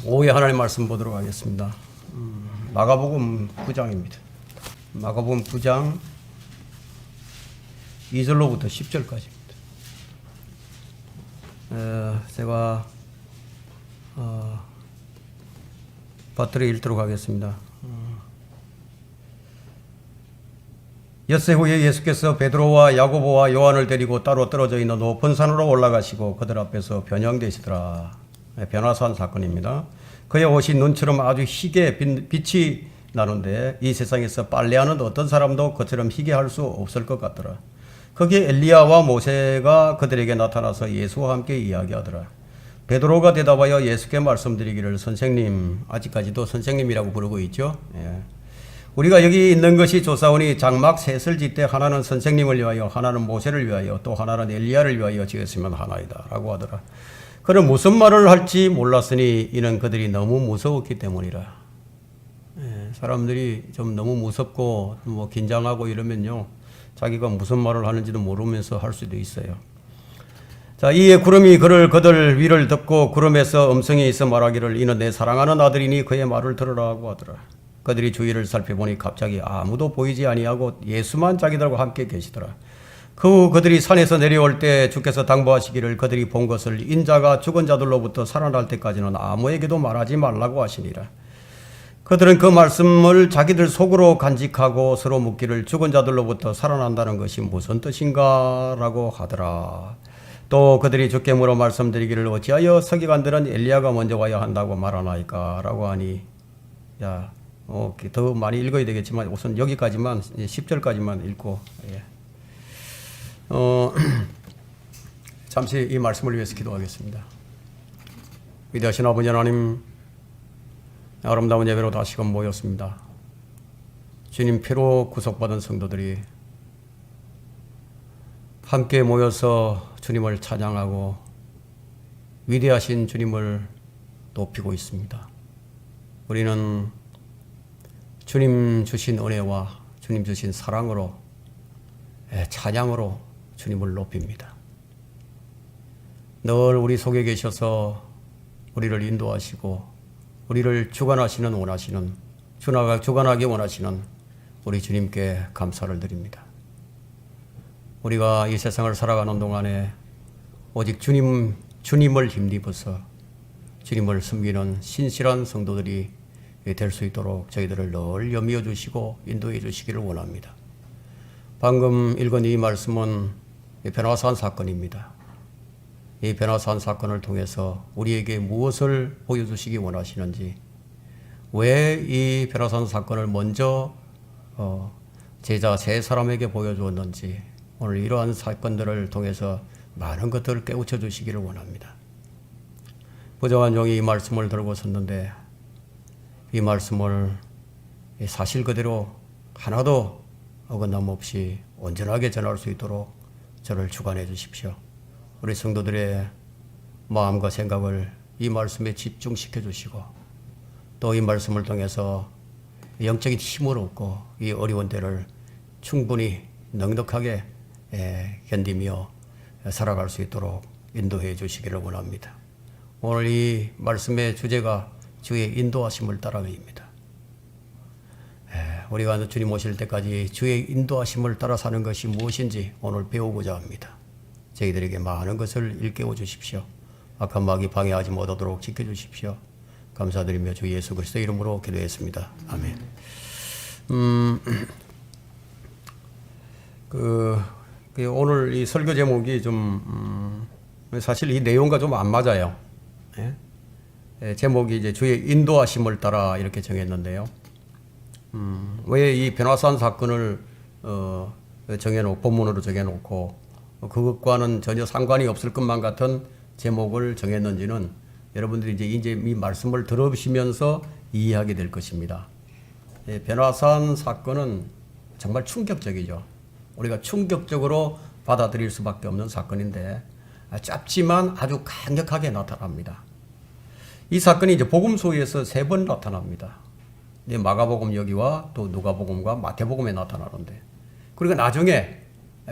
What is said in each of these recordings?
오후에 하나님 말씀 보도록 하겠습니다. 마가복음 9장입니다. 마가복음 9장 2절로부터 10절까지입니다. 제가 받들어 읽도록 하겠습니다. 엿새 후에 예수께서 베드로와 야고보와 요한을 데리고 따로 떨어져 있는 높은 산으로 올라가시고 그들 앞에서 변형되시더라. 변화산 사건입니다. 그의 옷이 눈처럼 아주 희게 빛이 나는데 이 세상에서 빨래하는 어떤 사람도 그처럼 희게 할 수 없을 것 같더라. 거기에 엘리야와 모세가 그들에게 나타나서 예수와 함께 이야기하더라. 베드로가 대답하여 예수께 말씀드리기를, 선생님, 아직까지도 선생님이라고 부르고 있죠. 우리가 여기 있는 것이 조사오니 장막 셋을 짓되 하나는 선생님을 위하여, 하나는 모세를 위하여, 또 하나는 엘리야를 위하여 지었으면 하나이다 라고 하더라. 그는 무슨 말을 할지 몰랐으니 이는 그들이 너무 무서웠기 때문이라. 사람들이 좀 너무 무섭고 긴장하고 이러면요, 자기가 무슨 말을 하는지도 모르면서 할 수도 있어요. 자, 이에 구름이 그들 위를 덮고 구름에서 음성이 있어 말하기를, 이는 내 사랑하는 아들이니 그의 말을 들으라고 하더라. 그들이 주위를 살펴보니 갑자기 아무도 보이지 아니하고 예수만 자기들과 함께 계시더라. 그 후 그들이 산에서 내려올 때 주께서 당부하시기를, 그들이 본 것을 인자가 죽은 자들로부터 살아날 때까지는 아무에게도 말하지 말라고 하시니라. 그들은 그 말씀을 자기들 속으로 간직하고 서로 묻기를, 죽은 자들로부터 살아난다는 것이 무슨 뜻인가 라고 하더라. 또 그들이 주께 물어 말씀드리기를, 어찌하여 서기관들은 엘리야가 먼저 와야 한다고 말하나이까 라고 하니, 더 많이 읽어야 되겠지만 우선 여기까지만, 10절까지만 읽고, 잠시 이 말씀을 위해서 기도하겠습니다. 위대하신 아버지 하나님, 아름다운 예배로 다시금 모였습니다. 주님 피로 구속받은 성도들이 함께 모여서 주님을 찬양하고 위대하신 주님을 높이고 있습니다. 우리는 주님 주신 은혜와 주님 주신 사랑으로, 찬양으로 주님을 높입니다. 늘 우리 속에 계셔서 우리를 인도하시고 우리를 주관하시는 원하시는, 주관하게 원하시는 우리 주님께 감사를 드립니다. 우리가 이 세상을 살아가는 동안에 오직 주님을 힘입어서 주님을 섬기는 신실한 성도들이 될 수 있도록 저희들을 늘 염려 주시고 인도해 주시기를 원합니다. 방금 읽은 이 말씀은 변화산 사건입니다. 이 변화산 사건을 통해서 우리에게 무엇을 보여주시기 원하시는지, 왜 이 변화산 사건을 먼저 제자 세 사람에게 보여주었는지, 오늘 이러한 사건들을 통해서 많은 것들을 깨우쳐 주시기를 원합니다. 부정한 종이 이 말씀을 들고 섰는데 이 말씀을 사실 그대로 하나도 어긋남 없이 온전하게 전할 수 있도록 저를 주관해 주십시오. 우리 성도들의 마음과 생각을 이 말씀에 집중시켜 주시고, 또 이 말씀을 통해서 영적인 힘을 얻고 이 어려운 때를 충분히 넉넉하게 견디며 살아갈 수 있도록 인도해 주시기를 원합니다. 오늘 이 말씀의 주제가 주의 인도하심을 따라입니다. 우리가 주님 오실 때까지 주의 인도하심을 따라 사는 것이 무엇인지 오늘 배우고자 합니다. 저희들에게 많은 것을 일깨워 주십시오. 악한 마귀 방해하지 못하도록 지켜주십시오. 감사드리며 주 예수 그리스도 이름으로 기도했습니다. 아멘. 오늘 이 설교 제목이 사실 이 내용과 좀 안 맞아요. 제목이 이제 주의 인도하심을 따라 이렇게 정했는데요. 왜 이 변화산 사건을 본문으로 정해놓고 그것과는 전혀 상관이 없을 것만 같은 제목을 정했는지는 여러분들이 이제 이 말씀을 들으시면서 이해하게 될 것입니다. 변화산 사건은 정말 충격적이죠. 우리가 충격적으로 받아들일 수밖에 없는 사건인데 짧지만 아주 강력하게 나타납니다. 이 사건이 이제 복음서에서 3번 나타납니다. 마가복음 여기와 또 누가복음과 마태복음에 나타나는데, 그리고 나중에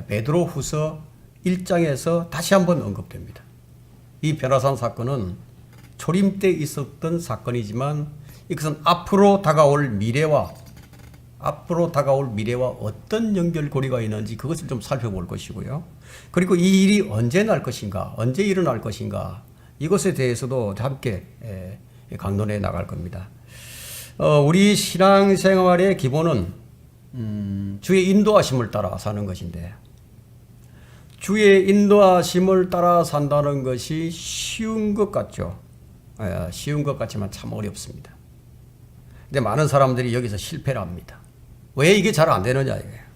베드로후서 1장에서 다시 한번 언급됩니다. 이 변화산 사건은 초림 때 있었던 사건이지만 이것은 앞으로 다가올 미래와 어떤 연결고리가 있는지 그것을 좀 살펴볼 것이고요. 그리고 이 일이 언제 날 것인가, 언제 일어날 것인가, 이것에 대해서도 함께 강론해 나갈 겁니다. 우리 신앙생활의 기본은 주의 인도하심을 따라 사는 것인데, 주의 인도하심을 따라 산다는 것이 쉬운 것 같죠. 쉬운 것 같지만 참 어렵습니다. 근데 많은 사람들이 여기서 실패를 합니다. 왜 이게 잘 안 되느냐 이거예요.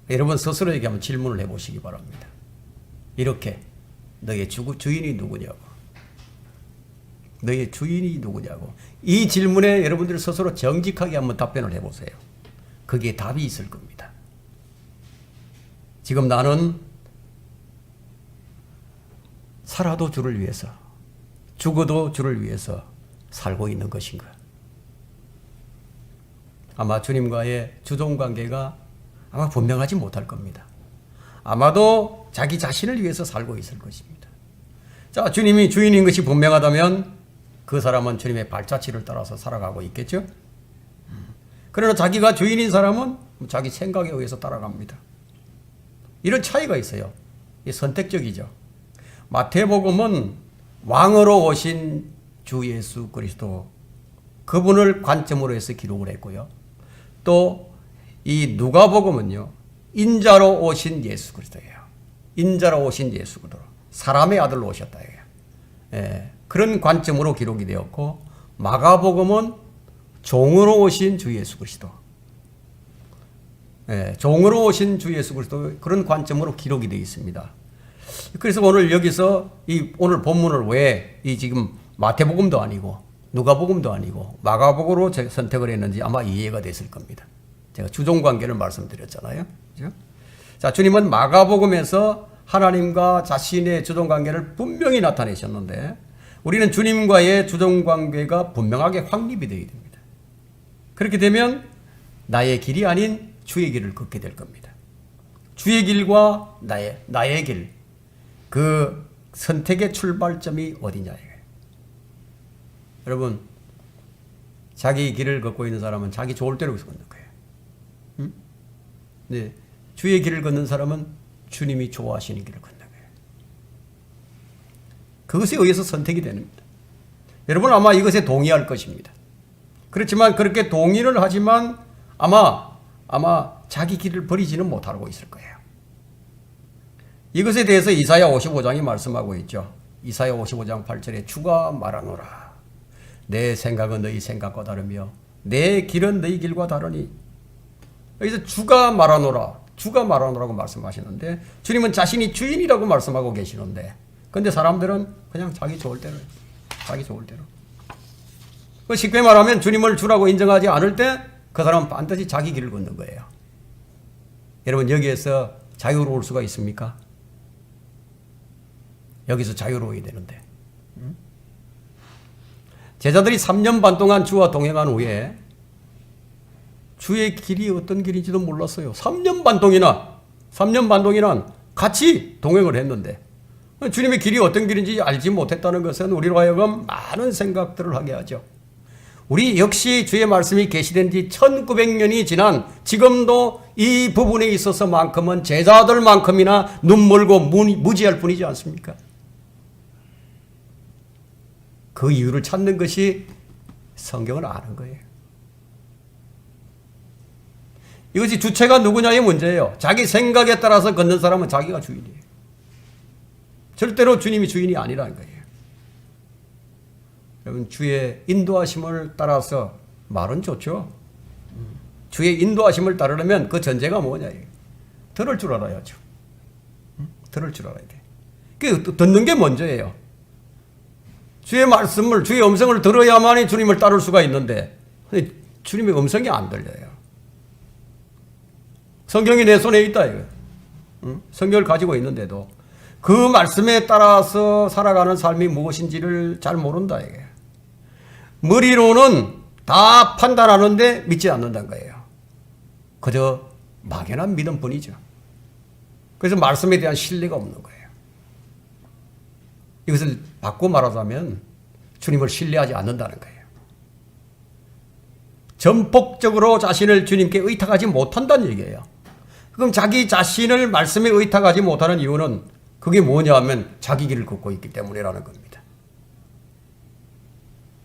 여러분 스스로에게 한번 질문을 해보시기 바랍니다. 이렇게 너의 주인이 누구냐고, 너의 주인이 누구냐고, 이 질문에 여러분들 스스로 정직하게 한번 답변을 해보세요. 거기에 답이 있을 겁니다. 지금 나는 살아도 주를 위해서, 죽어도 주를 위해서 살고 있는 것인가? 아마 주님과의 주종관계가 아마 분명하지 못할 겁니다. 아마도 자기 자신을 위해서 살고 있을 것입니다. 자, 주님이 주인인 것이 분명하다면 그 사람은 주님의 발자취를 따라서 살아가고 있겠죠? 그러나 자기가 주인인 사람은 자기 생각에 의해서 따라갑니다. 이런 차이가 있어요. 이 선택적이죠. 마태복음은 왕으로 오신 주 예수 그리스도, 그분을 관점으로 해서 기록을 했고요. 또 이 누가복음은요, 인자로 오신 예수 그리스도예요. 인자로 오신 예수 그리스도, 사람의 아들로 오셨다 이거예요. 그런 관점으로 기록이 되었고, 마가복음은 종으로 오신 주 예수 그리스도, 종으로 오신 주 예수 그리스도, 그런 관점으로 기록이 되어 있습니다. 그래서 오늘 여기서 오늘 본문을 왜 지금 마태복음도 아니고 누가복음도 아니고 마가복음으로 선택을 했는지 아마 이해가 됐을 겁니다. 제가 주종관계를 말씀드렸잖아요. 그렇죠? 자, 주님은 마가복음에서 하나님과 자신의 주종관계를 분명히 나타내셨는데, 우리는 주님과의 주종관계가 분명하게 확립이 되어야 됩니다. 그렇게 되면 나의 길이 아닌 주의 길을 걷게 될 겁니다. 주의 길과 나의 길, 그 선택의 출발점이 어디냐 이거예요. 여러분, 자기 길을 걷고 있는 사람은 자기 좋을 대로 걷는 거예요. 네, 주의 길을 걷는 사람은 주님이 좋아하시는 길을 걷는 거예요. 그것에 의해서 선택이 됩니다. 여러분 아마 이것에 동의할 것입니다. 그렇지만 그렇게 동의를 하지만 아마 자기 길을 버리지는 못하고 있을 거예요. 이것에 대해서 이사야 55장이 말씀하고 있죠. 이사야 55장 8절에 주가 말하노라. 내 생각은 너희 생각과 다르며 내 길은 너희 길과 다르니. 여기서 주가 말하노라고 말씀하시는데, 주님은 자신이 주인이라고 말씀하고 계시는데, 근데 사람들은 그냥 자기 좋을 대로. 쉽게 말하면 주님을 주라고 인정하지 않을 때 그 사람은 반드시 자기 길을 걷는 거예요. 여러분 여기에서 자유로울 수가 있습니까? 여기서 자유로워야 되는데. 제자들이 3년 반 동안 주와 동행한 후에 주의 길이 어떤 길인지도 몰랐어요. 3년 반 동이나 같이 동행을 했는데 주님의 길이 어떤 길인지 알지 못했다는 것은 우리로 하여금 많은 생각들을 하게 하죠. 우리 역시 주의 말씀이 계시된 지 1900년이 지난 지금도 이 부분에 있어서만큼은 제자들만큼이나 눈멀고 무지할 뿐이지 않습니까? 그 이유를 찾는 것이 성경을 아는 거예요. 이것이 주체가 누구냐의 문제예요. 자기 생각에 따라서 걷는 사람은 자기가 주인이에요. 절대로 주님이 주인이 아니라는 거예요. 여러분 주의 인도하심을 따라서 말은 좋죠. 주의 인도하심을 따르려면 그 전제가 뭐냐. 들을 줄 알아야죠. 들을 줄 알아야 돼. 그 듣는 게 먼저예요. 주의 말씀을, 주의 음성을 들어야만이 주님을 따를 수가 있는데 주님의 음성이 안 들려요. 성경이 내 손에 있다 이거. 성경을 가지고 있는데도 그 말씀에 따라서 살아가는 삶이 무엇인지를 잘 모른다 이게. 머리로는 다 판단하는데 믿지 않는다는 거예요. 그저 막연한 믿음뿐이죠. 그래서 말씀에 대한 신뢰가 없는 거예요. 이것을 바꿔 말하자면 주님을 신뢰하지 않는다는 거예요. 전폭적으로 자신을 주님께 의탁하지 못한다는 얘기예요. 그럼 자기 자신을 말씀에 의탁하지 못하는 이유는 그게 뭐냐 하면 자기 길을 걷고 있기 때문이라는 겁니다.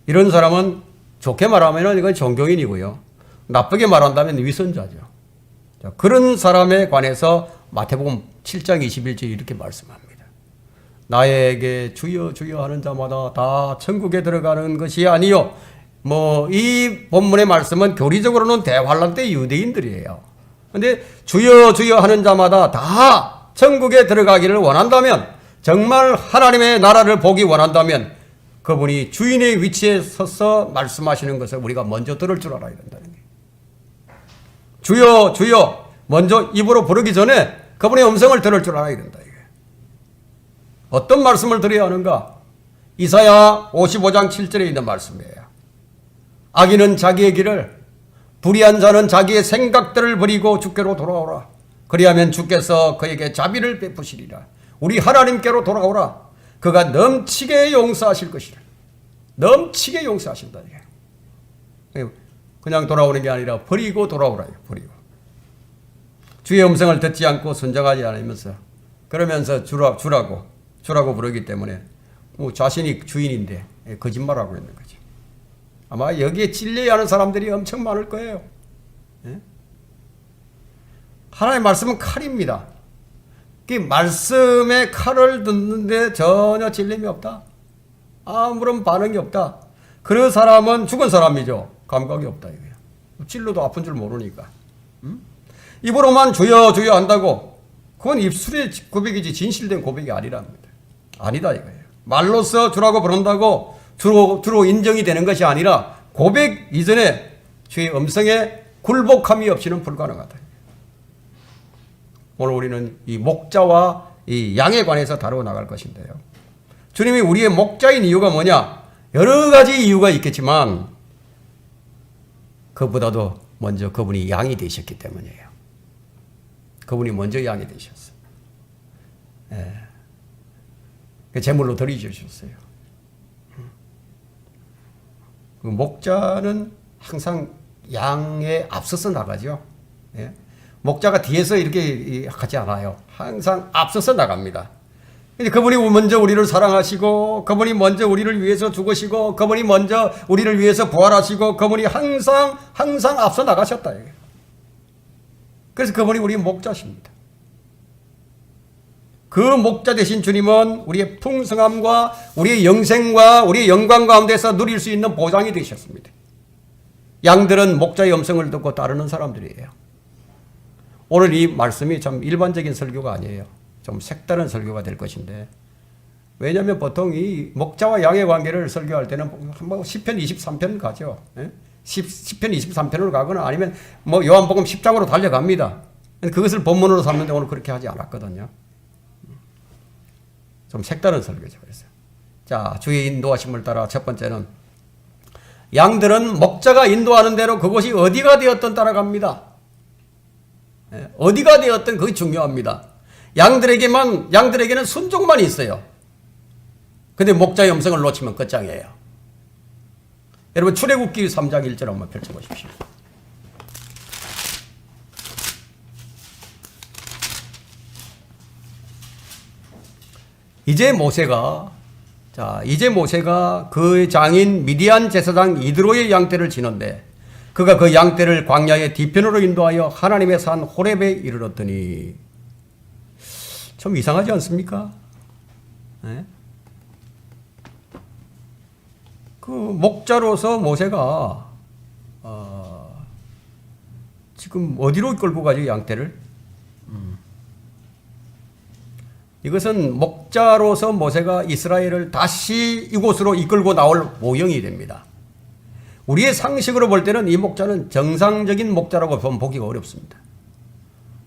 이런 사람은 좋게 말하면 이건 종교인이고요. 나쁘게 말한다면 위선자죠. 자, 그런 사람에 관해서 마태복음 7장 21절 이렇게 말씀합니다. 나에게 주여 주여 하는 자마다 다 천국에 들어가는 것이 아니요. 이 본문의 말씀은 교리적으로는 대환란 때 유대인들이에요. 근데 주여 주여 하는 자마다 다 천국에 들어가기를 원한다면, 정말 하나님의 나라를 보기 원한다면 그분이 주인의 위치에 서서 말씀하시는 것을 우리가 먼저 들을 줄 알아야 된다는 거예요. 주여 주여 먼저 입으로 부르기 전에 그분의 음성을 들을 줄 알아야 된다. 이게 어떤 말씀을 드려야 하는가? 이사야 55장 7절에 있는 말씀이에요. 악인은 자기의 길을, 불의한 자는 자기의 생각들을 버리고 주께로 돌아오라. 그리하면 주께서 그에게 자비를 베푸시리라. 우리 하나님께로 돌아오라. 그가 넘치게 용서하실 것이라. 넘치게 용서하신다. 그냥 돌아오는 게 아니라 버리고 돌아오라. 버리고. 주의 음성을 듣지 않고 순종하지 않으면서, 그러면서 주라고 부르기 때문에 자신이 주인인데 거짓말하고 있는 거죠. 아마 여기에 찔려야 하는 사람들이 엄청 많을 거예요. 하나님의 말씀은 칼입니다. 그 말씀의 칼을 듣는데 전혀 찔림이 없다. 아무런 반응이 없다. 그 사람은 죽은 사람이죠. 감각이 없다 이거야. 찔러도 아픈 줄 모르니까. 입으로만 주여 주여 한다고, 그건 입술의 고백이지 진실된 고백이 아니랍니다. 아니다 이거예요. 말로써 주라고 부른다고 주로 인정이 되는 것이 아니라 고백 이전에 주의 음성에 굴복함이 없이는 불가능하다. 오늘 우리는 이 목자와 이 양에 관해서 다루어 나갈 것인데요. 주님이 우리의 목자인 이유가 뭐냐? 여러 가지 이유가 있겠지만 그보다도 먼저 그분이 양이 되셨기 때문이에요. 그분이 먼저 양이 되셨어요. 제물로 드려주셨어요. 그 목자는 항상 양에 앞서서 나가죠. 목자가 뒤에서 이렇게 하지 않아요. 항상 앞서서 나갑니다. 그분이 먼저 우리를 사랑하시고, 그분이 먼저 우리를 위해서 죽으시고, 그분이 먼저 우리를 위해서 부활하시고, 그분이 항상 앞서 나가셨다. 그래서 그분이 우리 목자십니다. 그 목자 되신 주님은 우리의 풍성함과 우리의 영생과 우리의 영광 가운데서 누릴 수 있는 보장이 되셨습니다. 양들은 목자의 음성을 듣고 따르는 사람들이에요. 오늘 이 말씀이 참 일반적인 설교가 아니에요. 좀 색다른 설교가 될 것인데, 왜냐하면 보통 이 목자와 양의 관계를 설교할 때는 시편 23편 가죠. 시편 23편으로 가거나 아니면 요한복음 10장으로 달려갑니다. 그것을 본문으로 삼는데 오늘 그렇게 하지 않았거든요. 좀 색다른 설교죠. 그래서 자, 주의 인도하심을 따라 첫 번째는, 양들은 목자가 인도하는 대로 그곳이 어디가 되었든 따라갑니다. 어디가 되었든 그게 중요합니다. 양들에게는 순종만 있어요. 근데 목자의 음성을 놓치면 끝장이에요. 여러분 출애굽기 3장 1절 한번 펼쳐보십시오. 이제 모세가 그 장인 미디안 제사장 이드로의 양떼를 치는데, 그가 그 양떼를 광야의 뒤편으로 인도하여 하나님의 산 호렙에 이르렀더니, 좀 이상하지 않습니까? 그 목자로서 모세가 지금 어디로 끌고 가죠, 양떼를? 이것은 목자로서 모세가 이스라엘을 다시 이곳으로 이끌고 나올 모형이 됩니다. 우리의 상식으로 볼 때는 이 목자는 정상적인 목자라고 보기가 어렵습니다.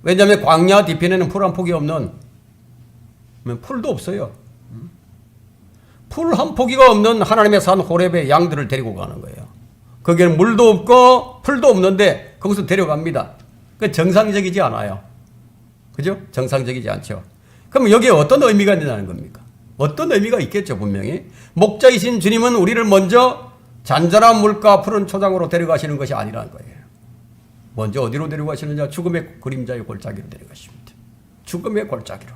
왜냐하면 광야 뒤편에는 풀 한 폭이 없는, 풀도 없어요. 풀 한 포기가 없는 하나님의 산 호렙에 양들을 데리고 가는 거예요. 거기에는 물도 없고 풀도 없는데 거기서 데려갑니다. 그 정상적이지 않아요. 그죠? 정상적이지 않죠. 그럼 여기에 어떤 의미가 있느냐는 겁니까? 어떤 의미가 있겠죠, 분명히. 목자이신 주님은 우리를 먼저 잔잔한 물가 푸른 초장으로 데려가시는 것이 아니라는 거예요. 먼저 어디로 데려가시느냐? 죽음의 그림자의 골짜기로 데려가십니다. 죽음의 골짜기로.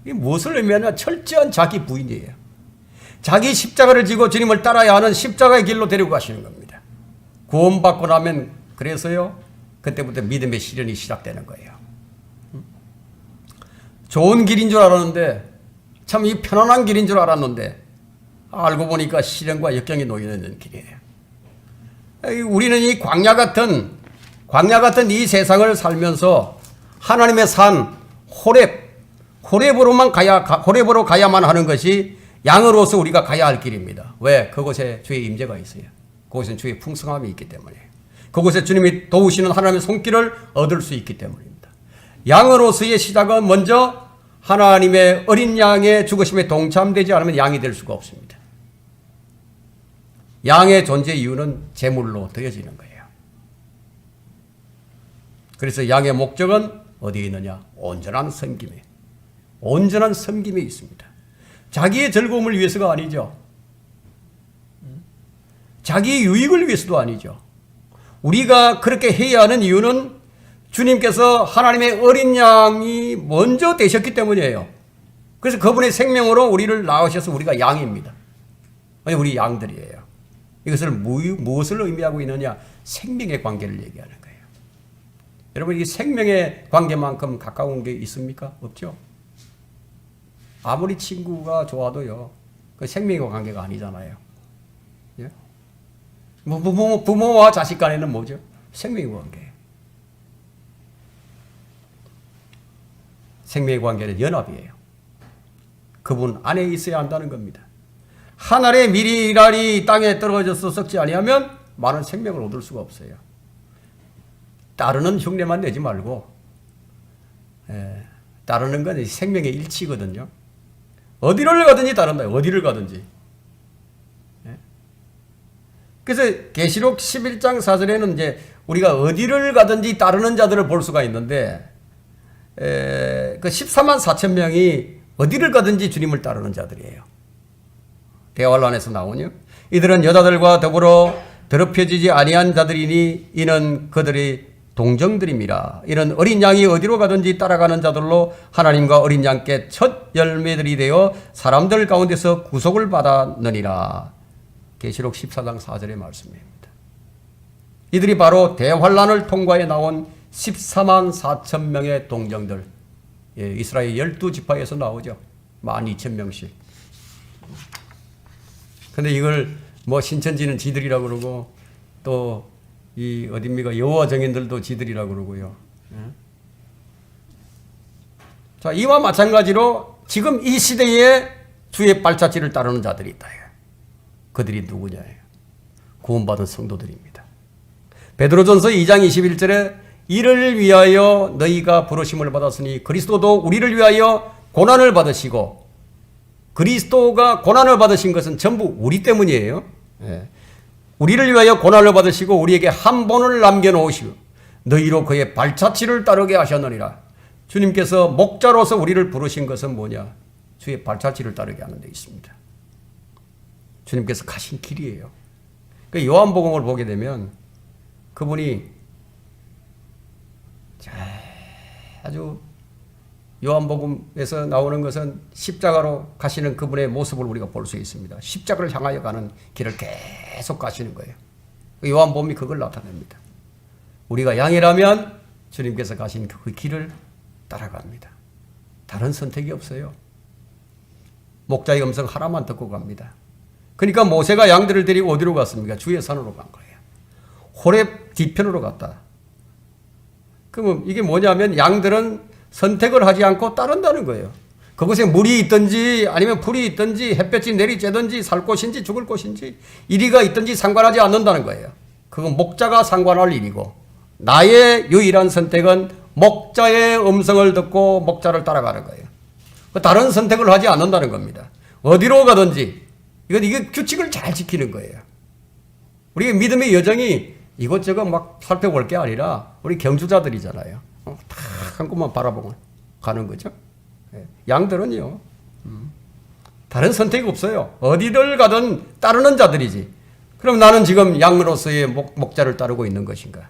이게 무엇을 의미하냐? 철저한 자기 부인이에요. 자기 십자가를 지고 주님을 따라야 하는 십자가의 길로 데려가시는 겁니다. 구원받고 나면 그래서요, 그때부터 믿음의 시련이 시작되는 거예요. 좋은 길인 줄 알았는데, 참 이 편안한 길인 줄 알았는데, 알고 보니까 시련과 역경이 놓여 있는 길이에요. 우리는 이 광야 같은 이 세상을 살면서 하나님의 산 호렙으로 가야만 하는 것이 양으로서 우리가 가야 할 길입니다. 왜? 그곳에 주의 임재가 있어요. 그곳엔 주의 풍성함이 있기 때문에. 그곳에 주님이 도우시는 하나님의 손길을 얻을 수 있기 때문입니다. 양으로서의 시작은 먼저 하나님의 어린 양의 죽으심에 동참되지 않으면 양이 될 수가 없습니다. 양의 존재 이유는 제물로 드려지는 거예요. 그래서 양의 목적은 어디에 있느냐? 온전한 섬김에 있습니다. 자기의 즐거움을 위해서가 아니죠. 자기 유익을 위해서도 아니죠. 우리가 그렇게 해야 하는 이유는 주님께서 하나님의 어린 양이 먼저 되셨기 때문이에요. 그래서 그분의 생명으로 우리를 낳으셔서 우리가 양입니다. 아니, 우리 양들이에요. 이것을 무엇을 의미하고 있느냐? 생명의 관계를 얘기하는 거예요. 여러분, 이 생명의 관계만큼 가까운 게 있습니까? 없죠. 아무리 친구가 좋아도요, 그 생명의 관계가 아니잖아요. 예? 부모와 자식 간에는 뭐죠? 생명의 관계. 생명의 관계는 연합이에요. 그분 안에 있어야 한다는 겁니다. 한 알의 미리알이 땅에 떨어져서 썩지 아니하면 많은 생명을 얻을 수가 없어요. 따르는 흉내만 내지 말고, 따르는 건 생명의 일치거든요. 어디를 가든지 따른다. 어디를 가든지. 그래서 계시록 11장 4절에는 이제 우리가 어디를 가든지 따르는 자들을 볼 수가 있는데, 그 14만 4천 명이 어디를 가든지 주님을 따르는 자들이에요. 대환란에서 나오냐? 이들은 여자들과 더불어 더럽혀지지 아니한 자들이니 이는 그들의 동정들입니다. 이는 어린 양이 어디로 가든지 따라가는 자들로 하나님과 어린 양께 첫 열매들이 되어 사람들 가운데서 구속을 받았느니라. 계시록 14장 4절의 말씀입니다. 이들이 바로 대환란을 통과해 나온 14만 4천 명의 동정들. 이스라엘 12지파에서 나오죠. 12,000명씩. 근데 이걸 뭐 신천지는 지들이라고 그러고, 또 이 어딥니까? 여호와 정인들도 지들이라고 그러고요. 자, 이와 마찬가지로 지금 이 시대에 주의 발자취를 따르는 자들이 있다. 그들이 누구냐? 구원받은 성도들입니다. 베드로전서 2장 21절에 이를 위하여 너희가 부르심을 받았으니 그리스도도 우리를 위하여 고난을 받으시고, 그리스도가 고난을 받으신 것은 전부 우리 때문이에요. 우리를 위하여 고난을 받으시고 우리에게 한 본을 남겨놓으시고 너희로 그의 발자취를 따르게 하셨느니라. 주님께서 목자로서 우리를 부르신 것은 뭐냐? 주의 발자취를 따르게 하는 데 있습니다. 주님께서 가신 길이에요. 그 요한복음을 보게 되면 그분이 아주 요한복음에서 나오는 것은 십자가로 가시는 그분의 모습을 우리가 볼 수 있습니다. 십자가를 향하여 가는 길을 계속 가시는 거예요. 요한복음이 그걸 나타냅니다. 우리가 양이라면 주님께서 가신 그 길을 따라갑니다. 다른 선택이 없어요. 목자의 음성 하나만 듣고 갑니다. 그러니까 모세가 양들을 데리고 어디로 갔습니까? 주의 산으로 간 거예요. 호렙 뒤편으로 갔다. 그러면 이게 뭐냐면 양들은 선택을 하지 않고 따른다는 거예요. 그곳에 물이 있든지 아니면 불이 있든지 햇볕이 내리쬐든지 살 곳인지 죽을 곳인지 이리가 있든지 상관하지 않는다는 거예요. 그건 목자가 상관할 일이고, 나의 유일한 선택은 목자의 음성을 듣고 목자를 따라가는 거예요. 다른 선택을 하지 않는다는 겁니다. 어디로 가든지 이게 규칙을 잘 지키는 거예요. 우리 믿음의 여정이 이것저것 막 살펴볼 게 아니라 우리 경주자들이잖아요. 다 한 곳만 바라보고 가는 거죠. 양들은요, 다른 선택이 없어요. 어디를 가든 따르는 자들이지. 그럼 나는 지금 양으로서의 목자를 따르고 있는 것인가?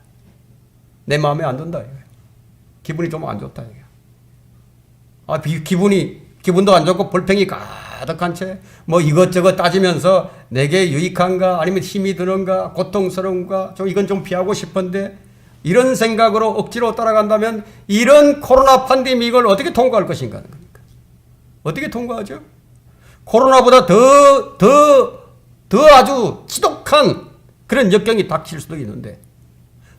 내 마음에 안 든다. 기분이 좀 안 좋다. 기분도 안 좋고 불평이 가득한 채 뭐 이것저것 따지면서 내게 유익한가 아니면 힘이 드는가 고통스러운가 이건 좀 피하고 싶은데 이런 생각으로 억지로 따라간다면 이런 코로나 팬데믹을 어떻게 통과할 것인가 하는 겁니까? 어떻게 통과하죠? 코로나보다 더 아주 지독한 그런 역경이 닥칠 수도 있는데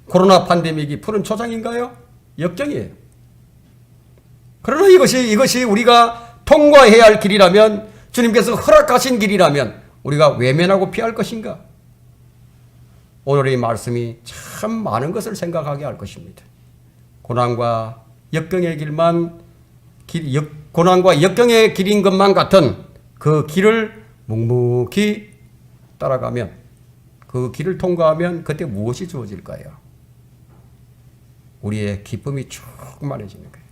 코로나 팬데믹이 푸른 초장인가요? 역경이에요. 그러나 이것이 우리가 통과해야 할 길이라면 주님께서 허락하신 길이라면 우리가 외면하고 피할 것인가? 오늘의 말씀이 참 많은 것을 생각하게 할 것입니다. 고난과 역경의 길인 것만 같은 그 길을 묵묵히 따라가면 그 길을 통과하면 그때 무엇이 주어질까요? 우리의 기쁨이 충만해지는 거예요.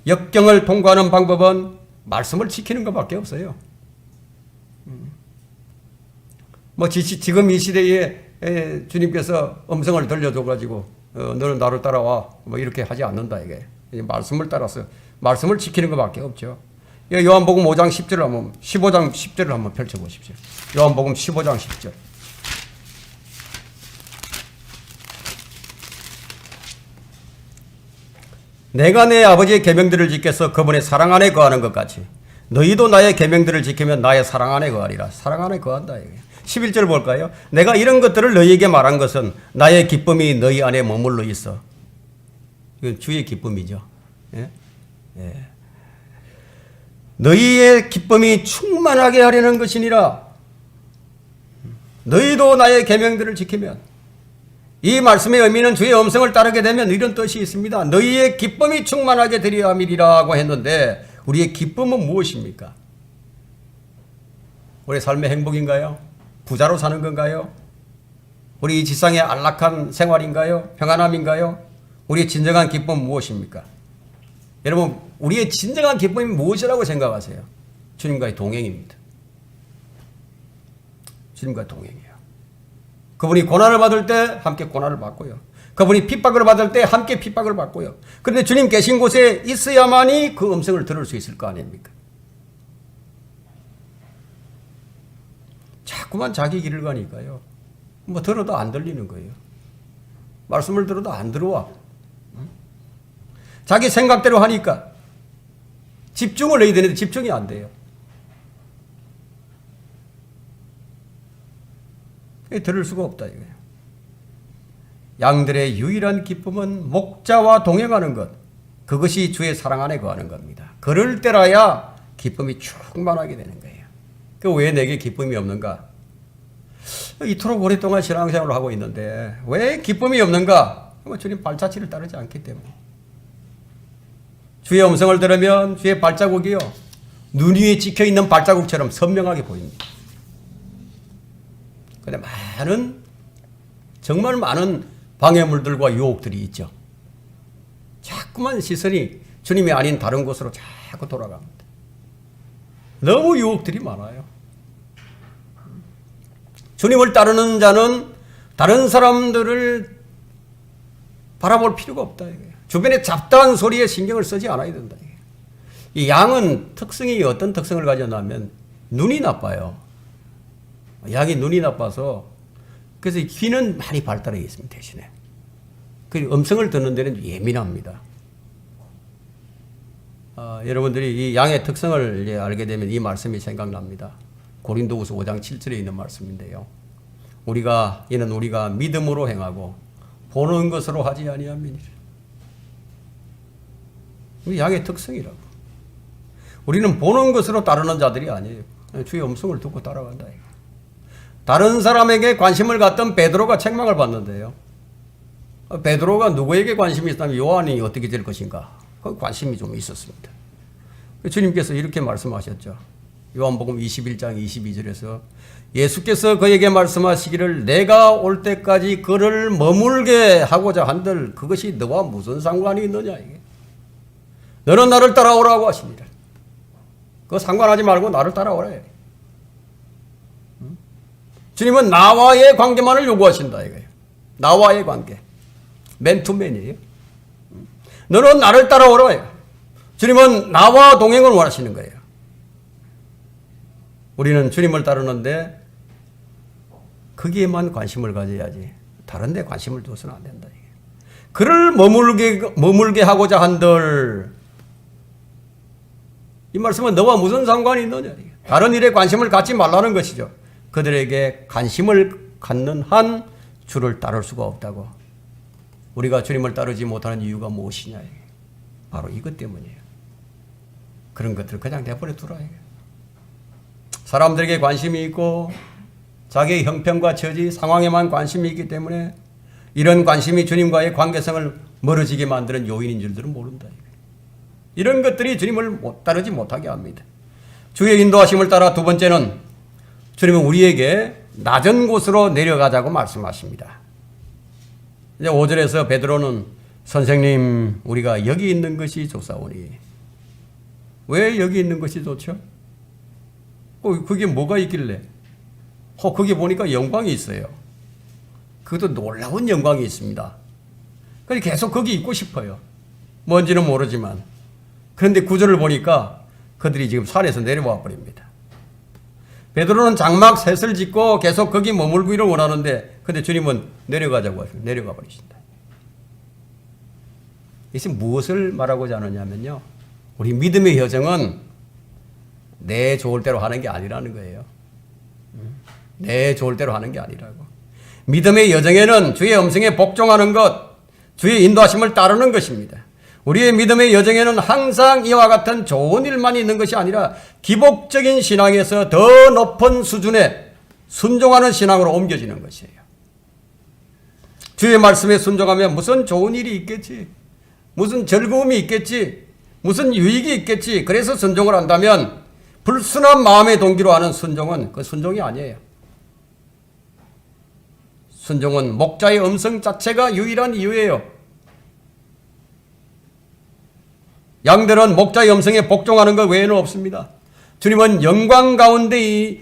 역경을 통과하는 방법은 말씀을 지키는 것밖에 없어요. 지금 이 시대에 주님께서 음성을 들려줘가지고 너는 나를 따라와 이렇게 하지 않는다. 이게 말씀을 따라서 말씀을 지키는 것밖에 없죠. 요한복음 5장 10절을 한번 15장 10절을 한번 펼쳐보십시오. 요한복음 15장 10절. 내가 내 아버지의 계명들을 지켜서 그분의 사랑 안에 거하는 것 같이 너희도 나의 계명들을 지키면 나의 사랑 안에 거하리라. 사랑 안에 거한다. 11절 볼까요? 내가 이런 것들을 너희에게 말한 것은 나의 기쁨이 너희 안에 머물러 있어. 이건 주의 기쁨이죠. 예? 예. 너희의 기쁨이 충만하게 하려는 것이니라. 너희도 나의 계명들을 지키면 이 말씀의 의미는 주의 음성을 따르게 되면 이런 뜻이 있습니다. 너희의 기쁨이 충만하게 되려 함이리라고 했는데 우리의 기쁨은 무엇입니까? 우리의 삶의 행복인가요? 부자로 사는 건가요? 우리 이 지상의 안락한 생활인가요? 평안함인가요? 우리의 진정한 기쁨은 무엇입니까? 여러분, 우리의 진정한 기쁨이 무엇이라고 생각하세요? 주님과의 동행입니다. 주님과의 동행이에요. 그분이 고난을 받을 때 함께 고난을 받고요. 그분이 핍박을 받을 때 함께 핍박을 받고요. 그런데 주님 계신 곳에 있어야만이 그 음성을 들을 수 있을 거 아닙니까? 자꾸만 자기 길을 가니까요. 들어도 안 들리는 거예요. 말씀을 들어도 안 들어와. 자기 생각대로 하니까 집중을 해야 되는데 집중이 안 돼요. 들을 수가 없다 이거예요. 양들의 유일한 기쁨은 목자와 동행하는 것, 그것이 주의 사랑 안에 거하는 겁니다. 그럴 때라야 기쁨이 충만하게 되는 거예요. 왜 내게 기쁨이 없는가? 이토록 오랫동안 신앙생활을 하고 있는데 왜 기쁨이 없는가? 주님 발자취를 따르지 않기 때문에. 주의 음성을 들으면 주의 발자국이요, 눈 위에 찍혀있는 발자국처럼 선명하게 보입니다. 근데 정말 많은 방해물들과 유혹들이 있죠. 자꾸만 시선이 주님이 아닌 다른 곳으로 자꾸 돌아갑니다. 너무 유혹들이 많아요. 주님을 따르는 자는 다른 사람들을 바라볼 필요가 없다. 주변의 잡다한 소리에 신경을 쓰지 않아야 된다. 이 양은 특성이 어떤 특성을 가졌냐면 눈이 나빠요. 양이 눈이 나빠서 그래서 귀는 많이 발달해 있습니다. 대신에 그 음성을 듣는 데는 예민합니다. 여러분들이 이 양의 특성을 알게 되면 이 말씀이 생각납니다. 고린도후서 5장 7절에 있는 말씀인데요. 이는 우리가 믿음으로 행하고 보는 것으로 하지 아니함이니라. 이 양의 특성이라고. 우리는 보는 것으로 따르는 자들이 아니에요. 주의 음성을 듣고 따라간다. 다른 사람에게 관심을 갖던 베드로가 책망을 받는데요. 베드로가 누구에게 관심이 있다면 요한이 어떻게 될 것인가? 그 관심이 좀 있었습니다. 주님께서 이렇게 말씀하셨죠. 요한복음 21장 22절에서 예수께서 그에게 말씀하시기를 내가 올 때까지 그를 머물게 하고자 한들 그것이 너와 무슨 상관이 있느냐. 이게. 너는 나를 따라오라고 하시니라. 그거 상관하지 말고 나를 따라오래. 주님은 나와의 관계만을 요구하신다 이거예요. 나와의 관계. 맨투맨이에요. 너는 나를 따라오라. 주님은 나와 동행을 원하시는 거예요. 우리는 주님을 따르는데 거기에만 관심을 가져야지 다른 데 관심을 둬서는 안 된다. 그를 머물게 하고자 한들 이 말씀은 너와 무슨 상관이 있느냐. 다른 일에 관심을 갖지 말라는 것이죠. 그들에게 관심을 갖는 한 주를 따를 수가 없다고. 우리가 주님을 따르지 못하는 이유가 무엇이냐. 바로 이것 때문이에요. 그런 것들을 그냥 내버려 두라. 사람들에게 관심이 있고 자기의 형편과 처지, 상황에만 관심이 있기 때문에 이런 관심이 주님과의 관계성을 멀어지게 만드는 요인인 줄들은 모른다. 이런 것들이 주님을 따르지 못하게 합니다. 주의 인도하심을 따라 두 번째는 주님은 우리에게 낮은 곳으로 내려가자고 말씀하십니다. 이제 5절에서 베드로는 선생님 우리가 여기 있는 것이 좋사오니. 왜 여기 있는 것이 좋죠? 그게 뭐가 있길래? 거기 보니까 영광이 있어요. 그것도 놀라운 영광이 있습니다. 그래서 계속 거기 있고 싶어요. 뭔지는 모르지만. 그런데 구절을 보니까 그들이 지금 산에서 내려와 버립니다. 베드로는 장막 셋을 짓고 계속 거기 머물기를 원하는데 근데 주님은 내려가자고 하시고 내려가 버리신다. 이것이 무엇을 말하고자 하느냐면요. 우리 믿음의 여정은 내 좋을 대로 하는 게 아니라는 거예요. 내 좋을 대로 하는 게 아니라고. 믿음의 여정에는 주의 음성에 복종하는 것, 주의 인도하심을 따르는 것입니다. 우리의 믿음의 여정에는 항상 이와 같은 좋은 일만 있는 것이 아니라 기복적인 신앙에서 더 높은 수준의 순종하는 신앙으로 옮겨지는 것이에요. 주의 말씀에 순종하면 무슨 좋은 일이 있겠지, 무슨 즐거움이 있겠지, 무슨 유익이 있겠지. 그래서 순종을 한다면 불순한 마음의 동기로 하는 순종은 그 순종이 아니에요. 순종은 목자의 음성 자체가 유일한 이유예요. 양들은 목자의 음성에 복종하는 것 외에는 없습니다. 주님은 영광 가운데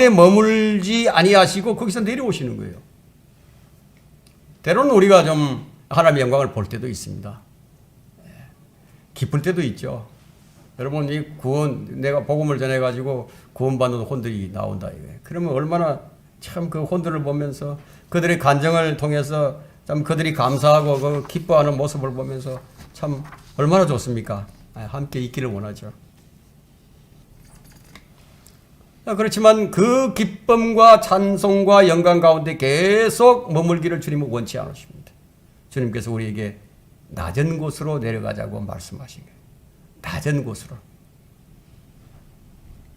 머물지 아니하시고 거기서 내려오시는 거예요. 때로는 우리가 좀 하나님의 영광을 볼 때도 있습니다. 기쁠 때도 있죠. 여러분 이 구원 내가 복음을 전해가지고 구원받는 혼들이 나온다 이거예요. 그러면 얼마나 참 그 혼들을 보면서 그들의 간정을 통해서 참 그들이 감사하고 그 기뻐하는 모습을 보면서 참 얼마나 좋습니까? 함께 있기를 원하죠. 그렇지만 그 기쁨과 찬송과 영광 가운데 계속 머물기를 주님은 원치 않으십니다. 주님께서 우리에게 낮은 곳으로 내려가자고 말씀하신 거예요. 낮은 곳으로.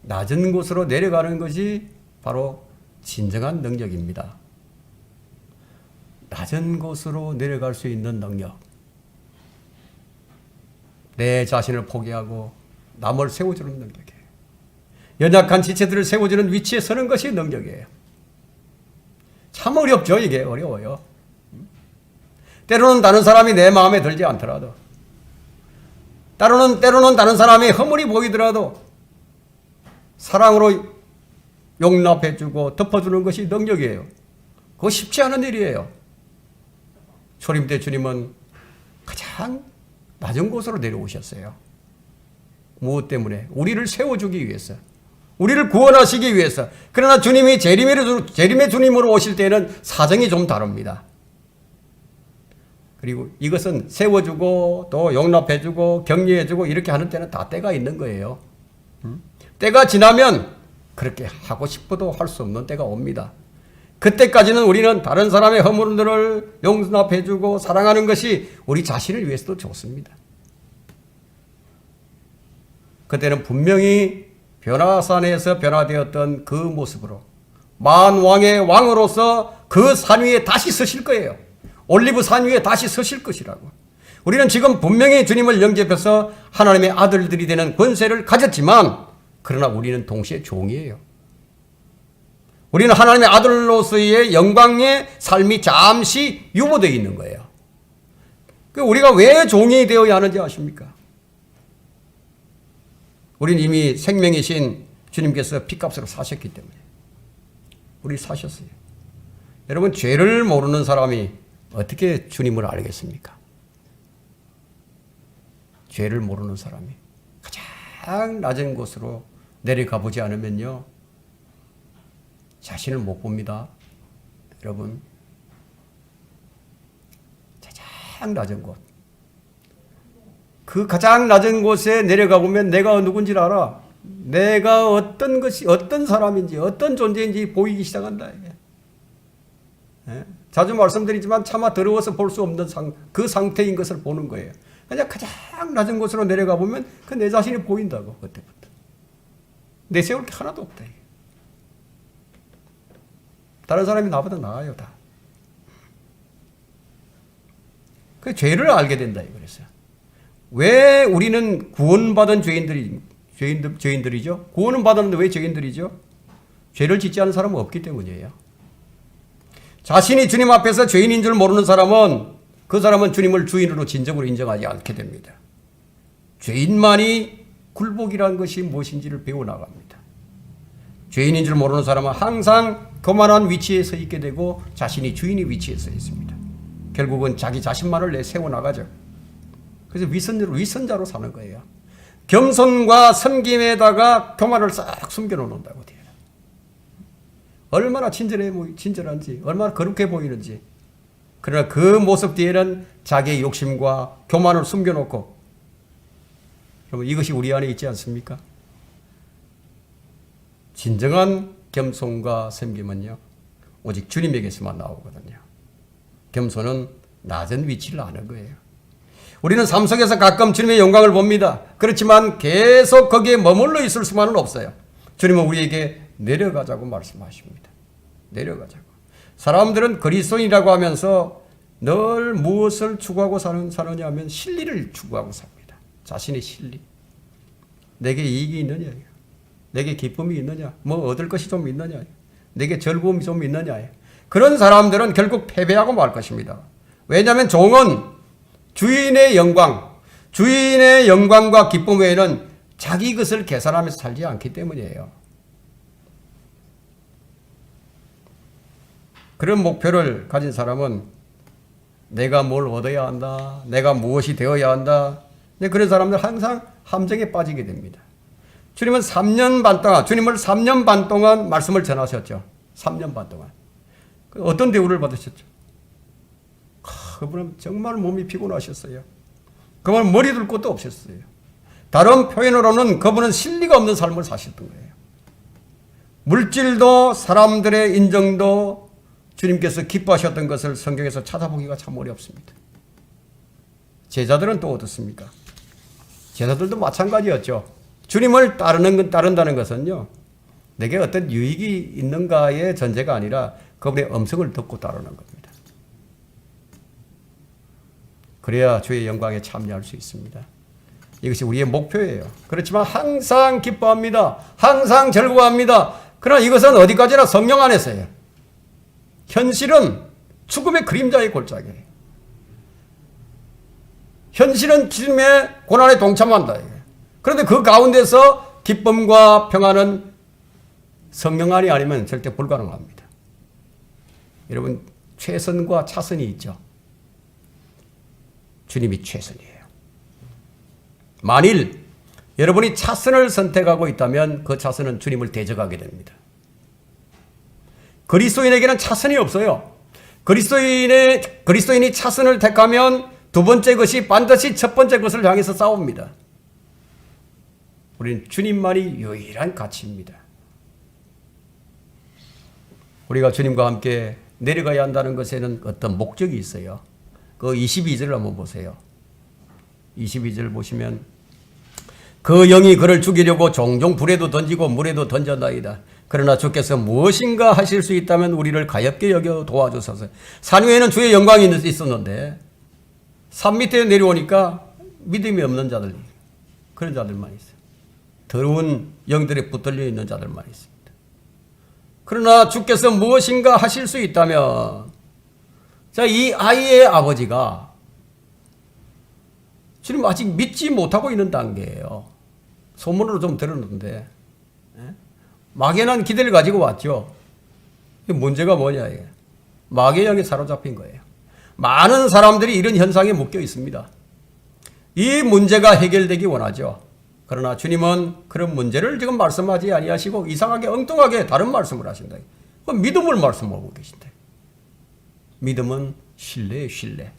낮은 곳으로 내려가는 것이 바로 진정한 능력입니다. 낮은 곳으로 내려갈 수 있는 능력. 내 자신을 포기하고 남을 세워주는 능력이에요. 연약한 지체들을 세워주는 위치에 서는 것이 능력이에요. 참 어렵죠. 이게 어려워요. 때로는 다른 사람이 내 마음에 들지 않더라도 때로는 다른 사람이 허물이 보이더라도 사랑으로 용납해주고 덮어주는 것이 능력이에요. 그거 쉽지 않은 일이에요. 초림 때 주님은 가장 낮은 곳으로 내려오셨어요. 무엇 때문에? 우리를 세워주기 위해서. 우리를 구원하시기 위해서. 그러나 주님이 재림의 주님으로 오실 때는 사정이 좀 다릅니다. 그리고 이것은 세워주고 또 용납해주고 격려해주고 이렇게 하는 때는 다 때가 있는 거예요. 때가 지나면 그렇게 하고 싶어도 할 수 없는 때가 옵니다. 그때까지는 우리는 다른 사람의 허물들을 용납해주고 사랑하는 것이 우리 자신을 위해서도 좋습니다. 그때는 분명히 변화산에서 변화되었던 그 모습으로 만왕의 왕으로서 그 산 위에 다시 서실 거예요. 올리브 산 위에 다시 서실 것이라고. 우리는 지금 분명히 주님을 영접해서 하나님의 아들들이 되는 권세를 가졌지만 그러나 우리는 동시에 종이에요. 우리는 하나님의 아들로서의 영광의 삶이 잠시 유보되어 있는 거예요. 우리가 왜 종이 되어야 하는지 아십니까? 우리는 이미 생명이신 주님께서 피값으로 사셨기 때문에. 우리 사셨어요. 여러분, 죄를 모르는 사람이 어떻게 주님을 알겠습니까? 죄를 모르는 사람이 가장 낮은 곳으로 내려가 보지 않으면요, 자신을 못 봅니다. 여러분, 가장 낮은 곳. 그 가장 낮은 곳에 내려가 보면 내가 누군지를 알아. 내가 어떤 것이, 어떤 사람인지, 어떤 존재인지 보이기 시작한다. 예? 자주 말씀드리지만 차마 더러워서 볼 수 없는 그 상태인 것을 보는 거예요. 그냥 가장 낮은 곳으로 내려가 보면 그 내 자신이 보인다고. 그때부터 내세울 게 하나도 없다. 다른 사람이 나보다 나아요, 다. 그 죄를 알게 된다 이거였어요. 왜 우리는 구원받은 죄인들이죠? 구원은 받았는데 왜 죄인들이죠? 죄를 짓지 않은 사람은 없기 때문이에요. 자신이 주님 앞에서 죄인인 줄 모르는 사람은, 그 사람은 주님을 주인으로 진정으로 인정하지 않게 됩니다. 죄인만이 굴복이라는 것이 무엇인지를 배워나갑니다. 죄인인 줄 모르는 사람은 항상 교만한 위치에 서 있게 되고 자신이 주인의 위치에 서 있습니다. 결국은 자기 자신만을 내세워나가죠. 그래서 위선자로 사는 거예요. 겸손과 섬김에다가 교만을 싹 숨겨놓는다고 돼요. 얼마나 친절한지, 얼마나 거룩해 보이는지. 그러나 그 모습 뒤에는 자기의 욕심과 교만을 숨겨놓고, 여러분, 이것이 우리 안에 있지 않습니까? 진정한 겸손과 섬김은요, 오직 주님에게서만 나오거든요. 겸손은 낮은 위치를 아는 거예요. 우리는 삶 속에서 가끔 주님의 영광을 봅니다. 그렇지만 계속 거기에 머물러 있을 수만은 없어요. 주님은 우리에게 내려가자고 말씀하십니다. 내려가자고. 사람들은 그리스도인이라고 하면서 늘 무엇을 추구하고 사느냐 하면 실리를 추구하고 삽니다. 자신의 실리. 내게 이익이 있느냐, 내게 기쁨이 있느냐, 뭐 얻을 것이 좀 있느냐, 내게 즐거움이 좀 있느냐. 그런 사람들은 결국 패배하고 말 것입니다. 왜냐하면 종은 주인의 영광과 기쁨 외에는 자기 것을 계산하면서 살지 않기 때문이에요. 그런 목표를 가진 사람은 내가 뭘 얻어야 한다, 내가 무엇이 되어야 한다. 그런 사람들 항상 함정에 빠지게 됩니다. 주님을 3년 반 동안 말씀을 전하셨죠. 3년 반 동안. 어떤 대우를 받으셨죠? 그분은 정말 몸이 피곤하셨어요. 그분은 머리 둘 곳도 없었어요. 다른 표현으로는 그분은 실리가 없는 삶을 사셨던 거예요. 물질도 사람들의 인정도 주님께서 기뻐하셨던 것을 성경에서 찾아보기가 참 어렵습니다. 제자들은 또 어떻습니까? 제자들도 마찬가지였죠. 주님을 따른다는 것은요, 내게 어떤 유익이 있는가의 전제가 아니라 그분의 음성을 듣고 따르는 겁니다. 그래야 주의 영광에 참여할 수 있습니다. 이것이 우리의 목표예요. 그렇지만 항상 기뻐합니다. 항상 즐거워합니다. 그러나 이것은 어디까지나 성령 안에서예요. 현실은 죽음의 그림자의 골짜기예요. 현실은 주님의 고난에 동참한다. 그런데 그 가운데서 기쁨과 평안은 성령 안이 아니면 절대 불가능합니다. 여러분, 최선과 차선이 있죠. 주님이 최선이에요. 만일 여러분이 차선을 선택하고 있다면 그 차선은 주님을 대적하게 됩니다. 그리스도인에게는 차선이 없어요. 그리스도인이 차선을 택하면 두 번째 것이 반드시 첫 번째 것을 향해서 싸웁니다. 우리는 주님만이 유일한 가치입니다. 우리가 주님과 함께 내려가야 한다는 것에는 어떤 목적이 있어요. 그 22절을 한번 보세요. 22절 보시면 그 영이 그를 죽이려고 종종 불에도 던지고 물에도 던졌나이다. 그러나 주께서 무엇인가 하실 수 있다면 우리를 가엾게 여겨 도와주소서. 산 위에는 주의 영광이 있었는데 산 밑에 내려오니까 믿음이 없는 자들, 그런 자들만 있어요. 더러운 영들에 붙들려 있는 자들만 있습니다. 그러나 주께서 무엇인가 하실 수 있다면, 자, 이 아이의 아버지가 주님 아직 믿지 못하고 있는 단계예요. 소문으로 좀 들었는데 막연한 기대를 가지고 왔죠. 문제가 뭐냐 이게. 마귀에게 사로잡힌 거예요. 많은 사람들이 이런 현상에 묶여 있습니다. 이 문제가 해결되기 원하죠. 그러나 주님은 그런 문제를 지금 말씀하지 아니하시고 이상하게 엉뚱하게 다른 말씀을 하신다. 믿음을 말씀하고 계신다. 믿음은 신뢰예요, 신뢰.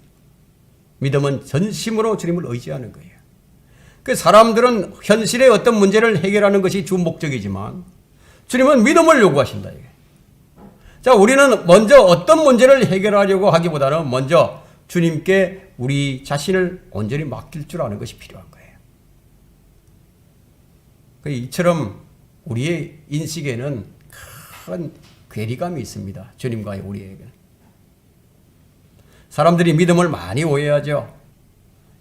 믿음은 전심으로 주님을 의지하는 거예요. 그 사람들은 현실의 어떤 문제를 해결하는 것이 주 목적이지만 주님은 믿음을 요구하신다. 자, 우리는 먼저 어떤 문제를 해결하려고 하기보다는 먼저 주님께 우리 자신을 온전히 맡길 줄 아는 것이 필요한 거예요. 이처럼 우리의 인식에는 큰 괴리감이 있습니다. 주님과의 우리에게는. 사람들이 믿음을 많이 오해하죠.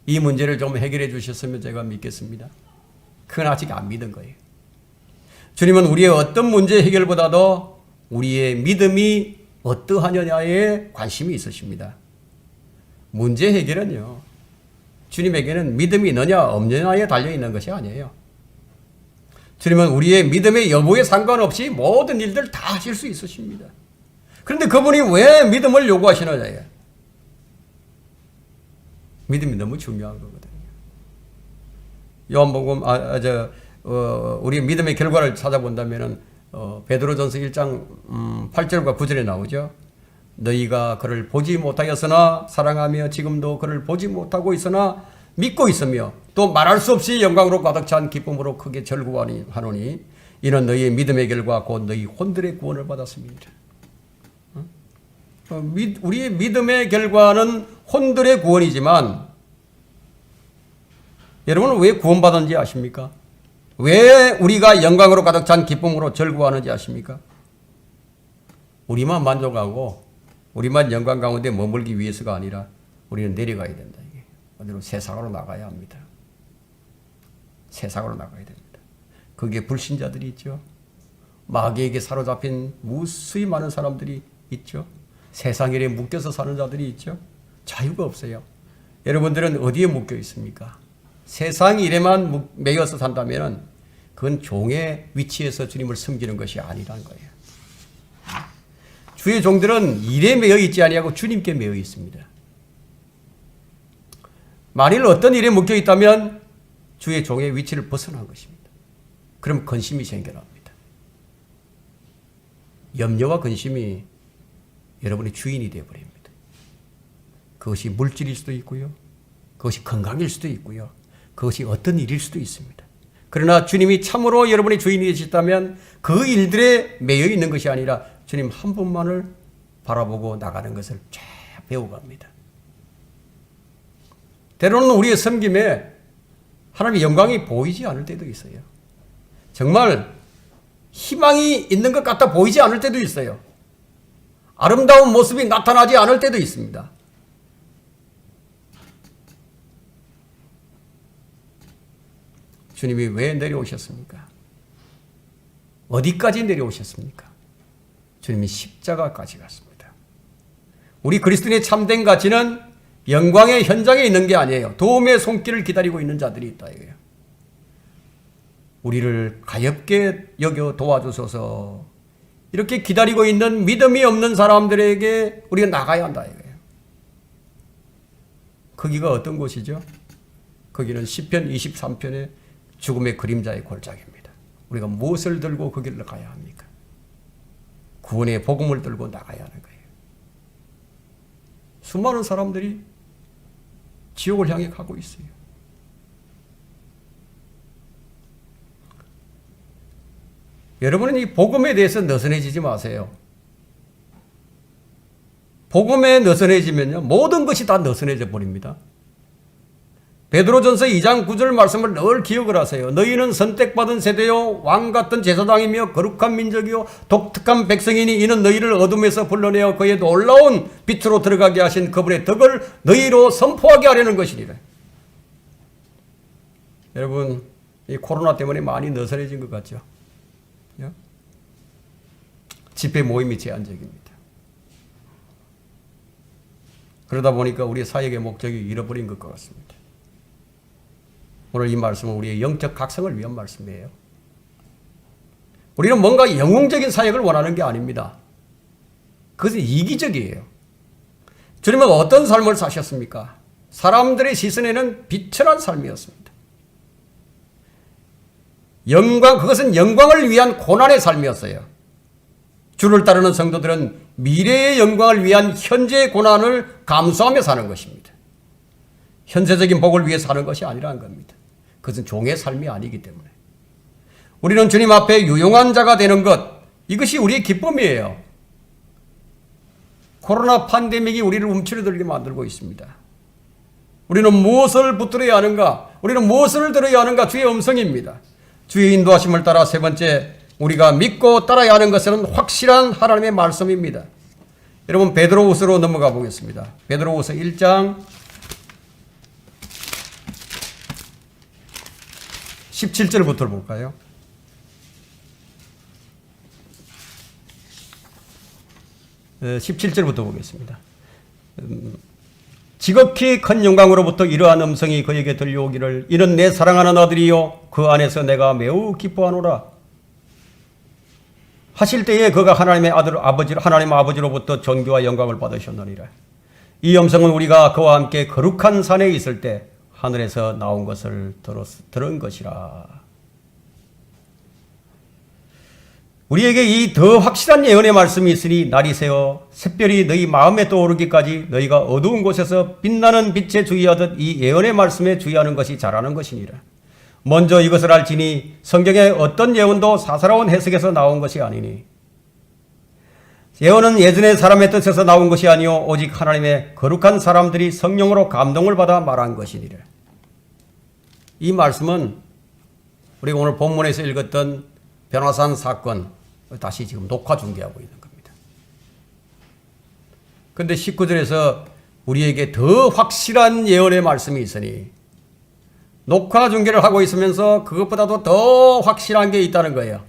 이 문제를 좀 해결해 주셨으면 제가 믿겠습니다. 그건 아직 안 믿은 거예요. 주님은 우리의 어떤 문제 해결보다도 우리의 믿음이 어떠하느냐에 관심이 있으십니다. 문제 해결은요, 주님에게는 믿음이 있느냐 없느냐에 달려있는 것이 아니에요. 주님은 우리의 믿음의 여부에 상관없이 모든 일들 다 하실 수 있으십니다. 그런데 그분이 왜 믿음을 요구하시느냐예요. 믿음이 너무 중요한 거거든요. 요한복음 우리 믿음의 결과를 찾아본다면은 베드로전서 1장 8절과 9절에 나오죠. 너희가 그를 보지 못하였으나 사랑하며 지금도 그를 보지 못하고 있으나 믿고 있으며 또 말할 수 없이 영광으로 가득 찬 기쁨으로 크게 절구하노니 이는 너희의 믿음의 결과 곧 너희 혼들의 구원을 받았습니다. 우리의 믿음의 결과는 혼들의 구원이지만 여러분은 왜 구원받았는지 아십니까? 왜 우리가 영광으로 가득 찬 기쁨으로 절구하는지 아십니까? 우리만 만족하고 우리만 영광 가운데 머물기 위해서가 아니라 우리는 내려가야 된다. 이게 어디로 세상으로 나가야 합니다. 세상으로 나가야 됩니다. 거기에 불신자들이 있죠. 마귀에게 사로잡힌 무수히 많은 사람들이 있죠. 세상 일에 묶여서 사는 자들이 있죠. 자유가 없어요. 여러분들은 어디에 묶여 있습니까? 세상 일에만 매여서 산다면 그건 종의 위치에서 주님을 섬기는 것이 아니라는 거예요. 주의 종들은 일에 매여 있지 아니하고 주님께 매여 있습니다. 만일 어떤 일에 묶여 있다면 주의 종의 위치를 벗어난 것입니다. 그럼 근심이 생겨납니다. 염려와 근심이 여러분의 주인이 되어버립니다. 그것이 물질일 수도 있고요. 그것이 건강일 수도 있고요. 그것이 어떤 일일 수도 있습니다. 그러나 주님이 참으로 여러분의 주인이 되셨다면 그 일들에 매여 있는 것이 아니라 주님 한 분만을 바라보고 나가는 것을 쫙 배워갑니다. 때로는 우리의 섬김에 하나님의 영광이 보이지 않을 때도 있어요. 정말 희망이 있는 것 같아 보이지 않을 때도 있어요. 아름다운 모습이 나타나지 않을 때도 있습니다. 주님이 왜 내려오셨습니까? 어디까지 내려오셨습니까? 주님이 십자가까지 갔습니다. 우리 그리스도인의 참된 가치는 영광의 현장에 있는 게 아니에요. 도움의 손길을 기다리고 있는 자들이 있다 이거예요. 우리를 가엾게 여겨 도와주소서. 이렇게 기다리고 있는 믿음이 없는 사람들에게 우리가 나가야 한다 이거예요. 거기가 어떤 곳이죠? 거기는 시편 23편의 죽음의 그림자의 골짜기입니다. 우리가 무엇을 들고 그 길을 가야 합니까? 구원의 복음을 들고 나가야 하는 거예요. 수많은 사람들이 지옥을 향해 가고 있어요. 여러분은 이 복음에 대해서 느슨해지지 마세요. 복음에 느슨해지면요, 모든 것이 다 느슨해져 버립니다. 베드로전서 2장 9절 말씀을 늘 기억을 하세요. 너희는 선택받은 세대요 왕같은 제사장이며 거룩한 민족이요 독특한 백성이니 이는 너희를 어둠에서 불러내어 그의 놀라운 빛으로 들어가게 하신 그분의 덕을 너희로 선포하게 하려는 것이니라. 여러분, 이 코로나 때문에 많이 느슨해진 것 같죠? 집회 모임이 제한적입니다. 그러다 보니까 우리 사역의 목적이 잃어버린 것 같습니다. 오늘 이 말씀은 우리의 영적 각성을 위한 말씀이에요. 우리는 뭔가 영웅적인 사역을 원하는 게 아닙니다. 그것은 이기적이에요. 주님은 어떤 삶을 사셨습니까? 사람들의 시선에는 비천한 삶이었습니다. 그것은 영광을 위한 고난의 삶이었어요. 주를 따르는 성도들은 미래의 영광을 위한 현재의 고난을 감수하며 사는 것입니다. 현세적인 복을 위해 사는 것이 아니라는 겁니다. 그것은 종의 삶이 아니기 때문에. 우리는 주님 앞에 유용한 자가 되는 것, 이것이 우리의 기쁨이에요. 코로나 팬데믹이 우리를 움츠러들게 만들고 있습니다. 우리는 무엇을 붙들어야 하는가? 우리는 무엇을 들어야 하는가? 주의 음성입니다. 주의 인도하심을 따라 세 번째, 우리가 믿고 따라야 하는 것은 확실한 하나님의 말씀입니다. 여러분, 베드로후서로 넘어가 보겠습니다. 베드로후서 1장 17절부터 볼까요? 네, 17절부터 보겠습니다. 지극히 큰 영광으로부터 이러한 음성이 그에게 들려오기를 이는 내 사랑하는 아들이요 그 안에서 내가 매우 기뻐하노라 하실 때에 그가 하나님 아버지로부터 존귀와 영광을 받으셨느니라. 이 음성은 우리가 그와 함께 거룩한 산에 있을 때 하늘에서 나온 것을 들은 것이라. 우리에게 이 더 확실한 예언의 말씀이 있으니 날이 새어 샛별이 너희 마음에 떠오르기까지 너희가 어두운 곳에서 빛나는 빛에 주의하듯 이 예언의 말씀에 주의하는 것이 잘하는 것이니라. 먼저 이것을 알지니 성경의 어떤 예언도 사사로운 해석에서 나온 것이 아니니 예언은 예전의 사람의 뜻에서 나온 것이 아니요 오직 하나님의 거룩한 사람들이 성령으로 감동을 받아 말한 것이니라. 이 말씀은 우리가 오늘 본문에서 읽었던 변화산 사건 다시 지금 녹화 중계하고 있는 겁니다. 그런데 19절에서 우리에게 더 확실한 예언의 말씀이 있으니 녹화 중계를 하고 있으면서 그것보다도 더 확실한 게 있다는 거예요.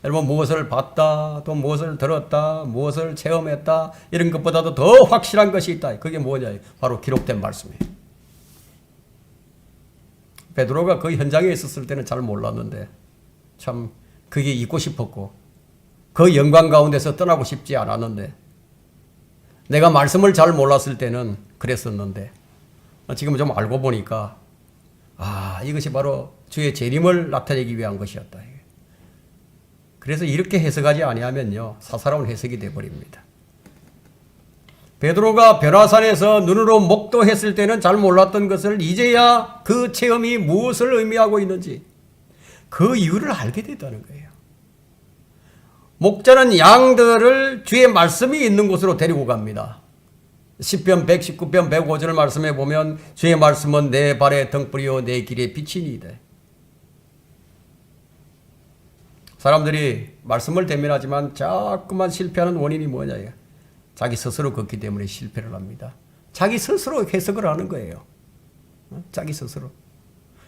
여러분, 무엇을 봤다, 또 무엇을 들었다, 무엇을 체험했다, 이런 것보다도 더 확실한 것이 있다. 그게 뭐냐? 바로 기록된 말씀이에요. 베드로가 그 현장에 있었을 때는 잘 몰랐는데 참 그게 잊고 싶었고 그 영광 가운데서 떠나고 싶지 않았는데 내가 말씀을 잘 몰랐을 때는 그랬었는데 지금 좀 알고 보니까 이것이 바로 주의 재림을 나타내기 위한 것이었다. 그래서 이렇게 해석하지 아니하면요 사사로운 해석이 되어버립니다. 베드로가 변화산에서 눈으로 목도했을 때는 잘 몰랐던 것을 이제야 그 체험이 무엇을 의미하고 있는지 그 이유를 알게 됐다는 거예요. 목자는 양들을 주의 말씀이 있는 곳으로 데리고 갑니다. 시편 119편 105절 말씀에 보면 주의 말씀은 내 발의 등불이요 내 길의 빛이니이다. 사람들이 말씀을 대면하지만 자꾸만 실패하는 원인이 뭐냐? 자기 스스로 걷기 때문에 실패를 합니다. 자기 스스로 해석을 하는 거예요. 자기 스스로.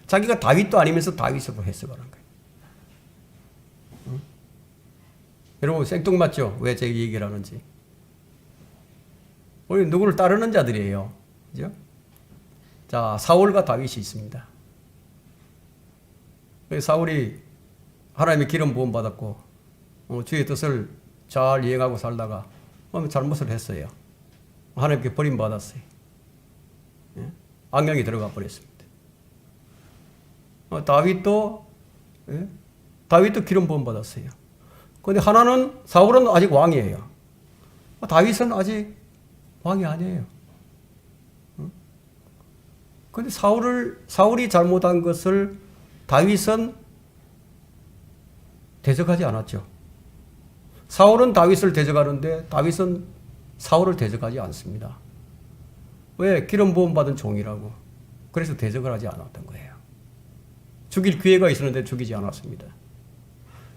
자기가 다윗도 아니면서 다윗으로 해석을 하는 거예요. 여러분 생뚱맞죠? 왜 제 얘기를 하는지. 우리 누구를 따르는 자들이에요. 그죠? 자, 사울과 다윗이 있습니다. 사울이 하나님의 기름 부음 받았고 주의 뜻을 잘 이행하고 살다가 잘못을 했어요. 하나님께 버림받았어요. 악령이 들어가 버렸습니다. 다윗도 기름 부음 받았어요. 그런데 사울은 아직 왕이에요. 다윗은 아직 왕이 아니에요. 그런데 사울이 잘못한 것을 다윗은 대적하지 않았죠. 사울은 다윗을 대적하는데 다윗은 사울을 대적하지 않습니다. 왜? 기름 부음 받은 종이라고. 그래서 대적을 하지 않았던 거예요. 죽일 기회가 있었는데 죽이지 않았습니다.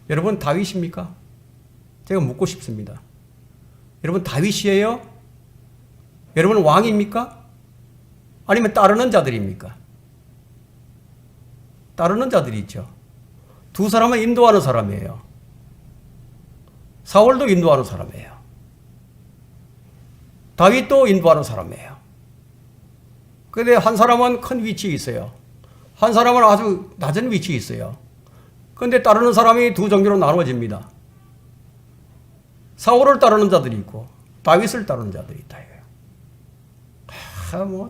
여러분 다윗입니까? 제가 묻고 싶습니다. 여러분 다윗이에요? 여러분 왕입니까? 아니면 따르는 자들입니까? 따르는 자들이 있죠. 두 사람은 인도하는 사람이에요. 사울도 인도하는 사람이에요. 다윗도 인도하는 사람이에요. 그런데 한 사람은 큰 위치에 있어요. 한 사람은 아주 낮은 위치에 있어요. 그런데 따르는 사람이 두 종류로 나누어집니다. 사울을 따르는 자들이 있고 다윗을 따르는 자들이 있다.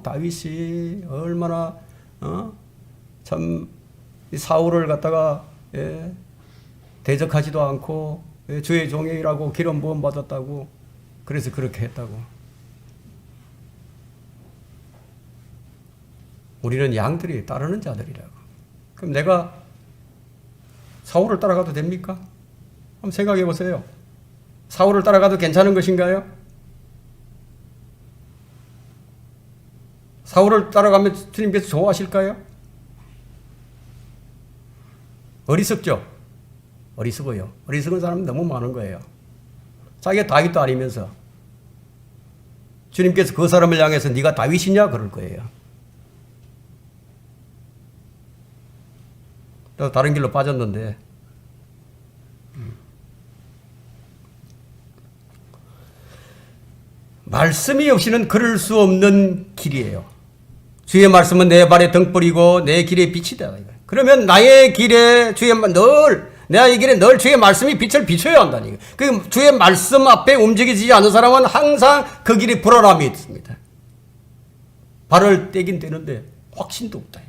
다윗이 얼마나 참 사울을 갖다가 대적하지도 않고 주의 종이라고 기름 부음 받았다고 그래서 그렇게 했다고. 우리는 양들이 따르는 자들이라고. 그럼 내가 사울을 따라가도 됩니까? 한번 생각해 보세요. 사울을 따라가도 괜찮은 것인가요? 사울을 따라가면 주님께서 좋아하실까요? 어리석죠? 어리석어요. 어리석은 사람은 너무 많은 거예요. 자기가 다윗도 아니면서 주님께서 그 사람을 향해서 네가 다윗이냐? 그럴 거예요. 또 다른 길로 빠졌는데 말씀이 없이는 걸을 수 없는 길이에요. 주의 말씀은 내 발의 등불이고 내 길의 빛이다. 그러면 나의 길에 나의 길에 늘 주의 말씀이 빛을 비춰야 한다니. 그 주의 말씀 앞에 움직이지 않는 사람은 항상 그 길이 불안함이 있습니다. 발을 떼긴 떼는데 확신도 없다.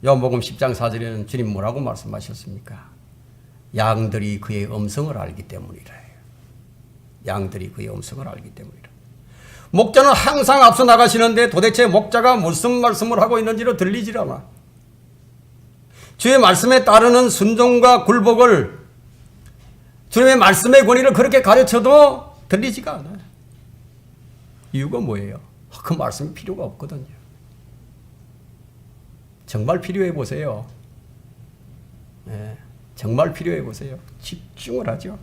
요한복음 10장 4절에는 주님 뭐라고 말씀하셨습니까? 양들이 그의 음성을 알기 때문이라. 양들이 그의 음성을 알기 때문이라. 목자는 항상 앞서 나가시는데 도대체 목자가 무슨 말씀을 하고 있는지로 들리질 않아. 주의 말씀에 따르는 순종과 굴복을 주님의 말씀의 권위를 그렇게 가르쳐도 들리지가 않아요. 이유가 뭐예요? 그 말씀이 필요가 없거든요. 정말 필요해 보세요. 네, 정말 필요해 보세요. 집중을 하죠.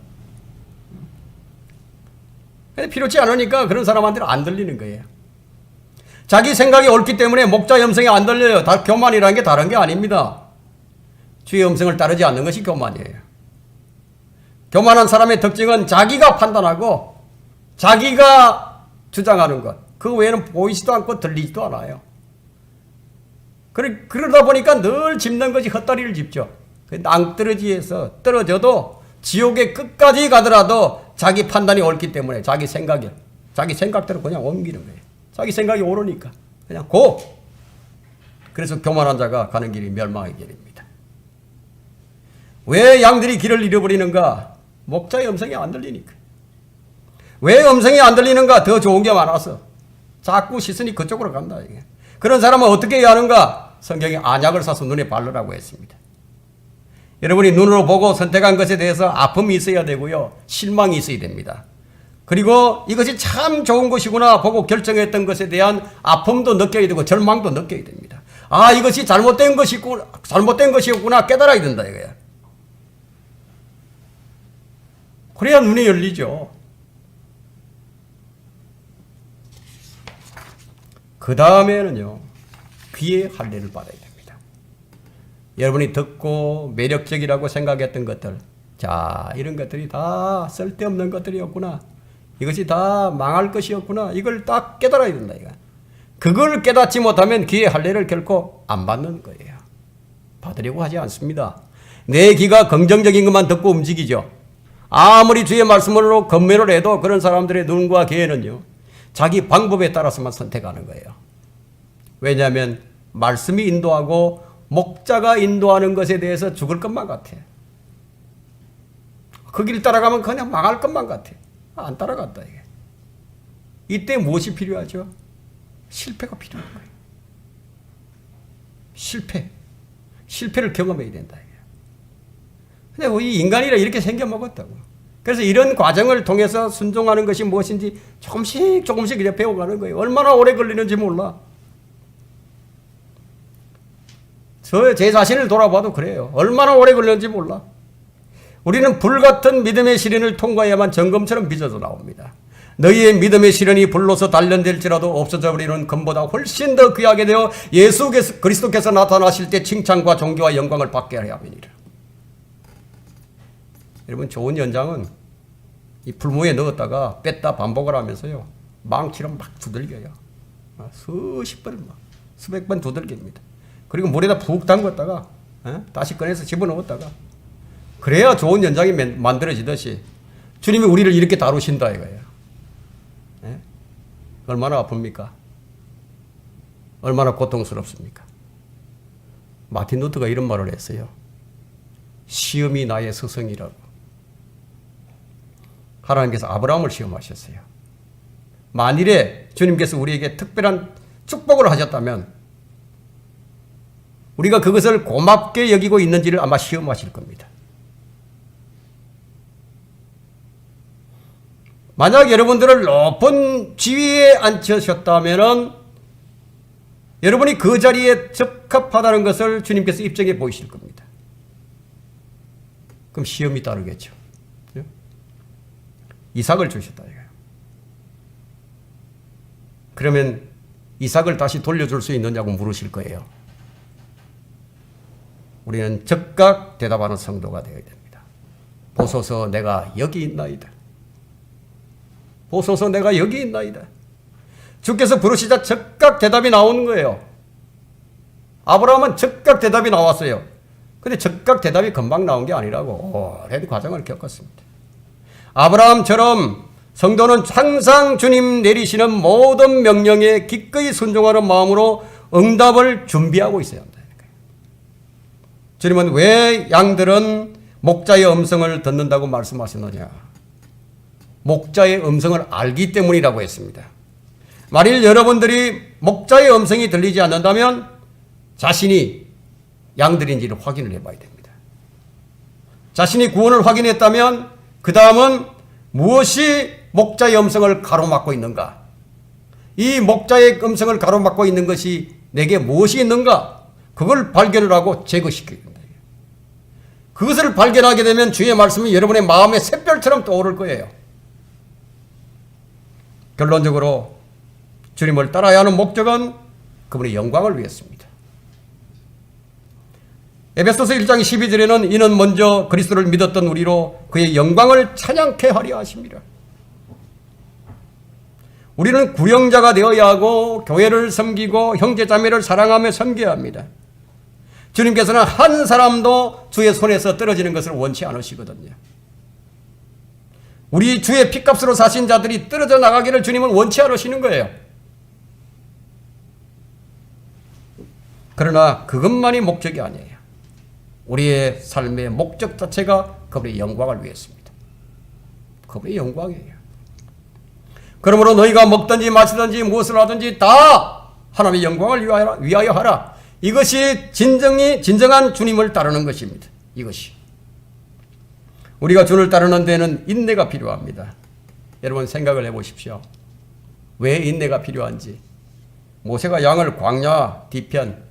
근데 필요치 않으니까 그런 사람한테는 안 들리는 거예요. 자기 생각이 옳기 때문에 목자 음성이 안 들려요. 다 교만이라는 게 다른 게 아닙니다. 주의 음성을 따르지 않는 것이 교만이에요. 교만한 사람의 특징은 자기가 판단하고 자기가 주장하는 것. 그 외에는 보이지도 않고 들리지도 않아요. 그러다 보니까 늘 짚는 것이 헛다리를 짚죠. 낭떠러지에서 떨어져도 지옥의 끝까지 가더라도 자기 판단이 옳기 때문에 자기 생각대로 그냥 옮기는 거예요. 자기 생각이 옳으니까 그냥 고! 그래서 교만한 자가 가는 길이 멸망의 길입니다. 왜 양들이 길을 잃어버리는가? 목자의 음성이 안 들리니까. 왜 음성이 안 들리는가? 더 좋은 게 많아서 자꾸 시선이 그쪽으로 간다. 이게. 그런 사람은 어떻게 해야 하는가? 성경에 안약을 사서 눈에 바르라고 했습니다. 여러분이 눈으로 보고 선택한 것에 대해서 아픔이 있어야 되고요. 실망이 있어야 됩니다. 그리고 이것이 참 좋은 것이구나 보고 결정했던 것에 대한 아픔도 느껴야 되고 절망도 느껴야 됩니다. 아, 이것이 잘못된 것이었구나 깨달아야 된다 이거야. 그래야 눈이 열리죠. 그 다음에는요. 귀의 할례를 받아야 됩니다. 여러분이 듣고 매력적이라고 생각했던 것들, 자, 이런 것들이 다 쓸데없는 것들이었구나. 이것이 다 망할 것이었구나. 이걸 딱 깨달아야 된다 이거. 그걸 깨닫지 못하면 귀의 할례를 결코 안 받는 거예요. 받으려고 하지 않습니다. 내 귀가 긍정적인 것만 듣고 움직이죠. 아무리 주의 말씀으로 건면을 해도 그런 사람들의 눈과 귀에는요. 자기 방법에 따라서만 선택하는 거예요. 왜냐하면 말씀이 인도하고 목자가 인도하는 것에 대해서 죽을 것만 같아. 그 길 따라가면 그냥 망할 것만 같아. 안 따라갔다 이게. 이때 무엇이 필요하죠? 실패가 필요한 거예요. 실패를 경험해야 된다 이게. 근데 이 인간이라 이렇게 생겨 먹었다고. 그래서 이런 과정을 통해서 순종하는 것이 무엇인지 조금씩 이제 배워가는 거예요. 얼마나 오래 걸리는지 몰라. 제 자신을 돌아봐도 그래요. 얼마나 오래 걸렸는지 몰라. 우리는 불같은 믿음의 시련을 통과해야만 정금처럼 빚어져 나옵니다. 너희의 믿음의 시련이 불로서 단련될지라도 없어져 버리는 금보다 훨씬 더 귀하게 되어 예수 그리스도께서 나타나실 때 칭찬과 존귀와 영광을 받게 하려 함이니라. 여러분, 좋은 연장은 이 불무에 넣었다가 뺐다 반복을 하면서요. 망치로 막 두들겨요. 수십 번, 수백 번 두들깁니다. 그리고 물에다 푹 담갔다가 다시 꺼내서 집어넣었다가 그래야 좋은 연장이 만들어지듯이 주님이 우리를 이렇게 다루신다 이거예요. 얼마나 아픕니까? 얼마나 고통스럽습니까? 마틴 루터가 이런 말을 했어요. 시험이 나의 스승이라고. 하나님께서 아브라함을 시험하셨어요. 만일에 주님께서 우리에게 특별한 축복을 하셨다면 우리가 그것을 고맙게 여기고 있는지를 아마 시험하실 겁니다. 만약 여러분들을 높은 지위에 앉히셨다면 여러분이 그 자리에 적합하다는 것을 주님께서 입증해 보이실 겁니다. 그럼 시험이 따르겠죠. 이삭을 주셨다 이거예요. 그러면 이삭을 다시 돌려줄 수 있느냐고 물으실 거예요. 우리는 즉각 대답하는 성도가 되어야 됩니다. 보소서 내가 여기 있나이다. 보소서 내가 여기 있나이다. 주께서 부르시자 즉각 대답이 나오는 거예요. 아브라함은 즉각 대답이 나왔어요. 근데 즉각 대답이 금방 나온 게 아니라고 오랜 과정을 겪었습니다. 아브라함처럼 성도는 항상 주님 내리시는 모든 명령에 기꺼이 순종하는 마음으로 응답을 준비하고 있어야 한다는 거예요. 주님은 왜 양들은 목자의 음성을 듣는다고 말씀하셨느냐? 목자의 음성을 알기 때문이라고 했습니다. 만일 여러분들이 목자의 음성이 들리지 않는다면 자신이 양들인지를 확인을 해봐야 됩니다. 자신이 구원을 확인했다면 그 다음은 무엇이 목자의 음성을 가로막고 있는가? 이 목자의 음성을 가로막고 있는 것이 내게 무엇이 있는가? 그걸 발견을 하고 제거시켜야 된다. 그것을 발견하게 되면 주의 말씀이 여러분의 마음에 샛별처럼 떠오를 거예요. 결론적으로 주님을 따라야 하는 목적은 그분의 영광을 위했습니다. 에베소서 1장 12절에는 이는 먼저 그리스도를 믿었던 우리로 그의 영광을 찬양케 하려 하십니다. 우리는 구령자가 되어야 하고 교회를 섬기고 형제자매를 사랑하며 섬겨야 합니다. 주님께서는 한 사람도 주의 손에서 떨어지는 것을 원치 않으시거든요. 우리 주의 피값으로 사신 자들이 떨어져 나가기를 주님은 원치 않으시는 거예요. 그러나 그것만이 목적이 아니에요. 우리의 삶의 목적 자체가 그분의 영광을 위했습니다. 그분의 영광이에요. 그러므로 너희가 먹든지 마시든지 무엇을 하든지 다 하나님의 영광을 위하여 하라. 이것이 진정한 주님을 따르는 것입니다. 이것이. 우리가 주를 따르는 데는 인내가 필요합니다. 여러분 생각을 해보십시오. 왜 인내가 필요한지. 모세가 양을 광야 뒤편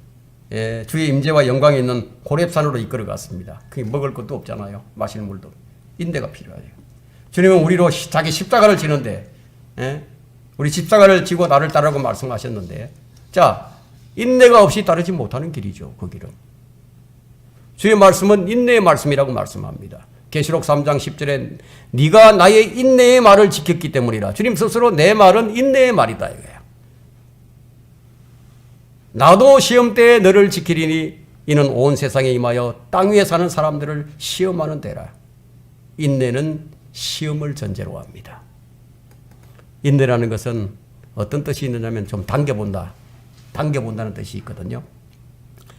주의 임재와 영광이 있는 호렙산으로 이끌어 갔습니다. 그게 먹을 것도 없잖아요. 마시는 물도. 인내가 필요해요. 주님은 우리로 자기 십자가를 지는데 우리 십자가를 지고 나를 따르라고 말씀하셨는데 자 인내가 없이 따르지 못하는 길이죠. 그 길은. 주의 말씀은 인내의 말씀이라고 말씀합니다. 계시록 3장 10절에 네가 나의 인내의 말을 지켰기 때문이라. 주님 스스로 내 말은 인내의 말이다 이거예요. 나도 시험 때에 너를 지키리니 이는 온 세상에 임하여 땅 위에 사는 사람들을 시험하는 데라. 인내는 시험을 전제로 합니다. 인내라는 것은 어떤 뜻이 있느냐면 좀 당겨본다. 당겨본다는 뜻이 있거든요.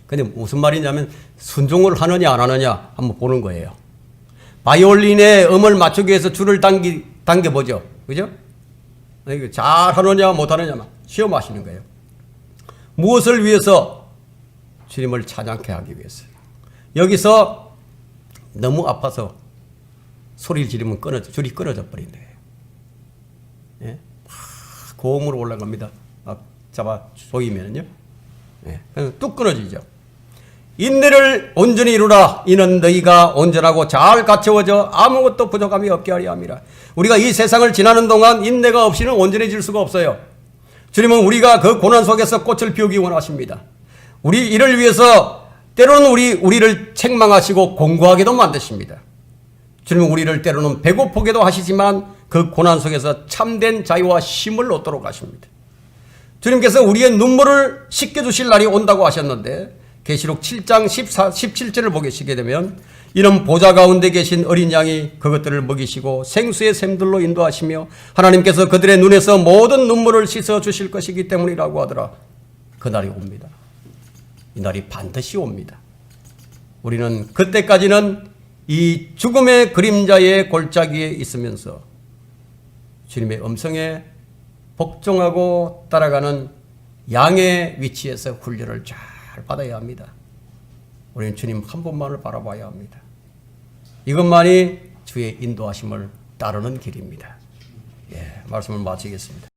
근데 무슨 말이냐면 순종을 하느냐 안 하느냐 한번 보는 거예요. 바이올린의 음을 맞추기 위해서 줄을 당겨보죠. 그죠? 잘 하느냐 못 하느냐만 시험하시는 거예요. 무엇을 위해서? 주님을 찬양케 하기 위해서. 여기서 너무 아파서 소리를 지르면 줄이 끊어져 버린대요. 예? 고음으로 올라갑니다. 잡아 조이면요. 예. 뚝 끊어지죠. 인내를 온전히 이루라. 이는 너희가 온전하고 잘 갖추어져 아무것도 부족함이 없게 하려 함이라. 우리가 이 세상을 지나는 동안 인내가 없이는 온전해질 수가 없어요. 주님은 우리가 그 고난 속에서 꽃을 피우기 원하십니다. 우리 이를 위해서 때로는 우리를 책망하시고 공고하게도 만드십니다. 주님은 우리를 때로는 배고프게도 하시지만 그 고난 속에서 참된 자유와 쉼을 얻도록 하십니다. 주님께서 우리의 눈물을 씻겨주실 날이 온다고 하셨는데 계시록 7장 17절을 보시게 되면 이는 보좌 가운데 계신 어린 양이 그것들을 먹이시고 생수의 샘들로 인도하시며 하나님께서 그들의 눈에서 모든 눈물을 씻어 주실 것이기 때문이라고 하더라. 그날이 옵니다. 이 날이 반드시 옵니다. 우리는 그때까지는 이 죽음의 그림자의 골짜기에 있으면서 주님의 음성에 복종하고 따라가는 양의 위치에서 훈련을 잘 받아야 합니다. 우리는 주님 한 분만을 바라봐야 합니다. 이것만이 주의 인도하심을 따르는 길입니다. 말씀을 마치겠습니다.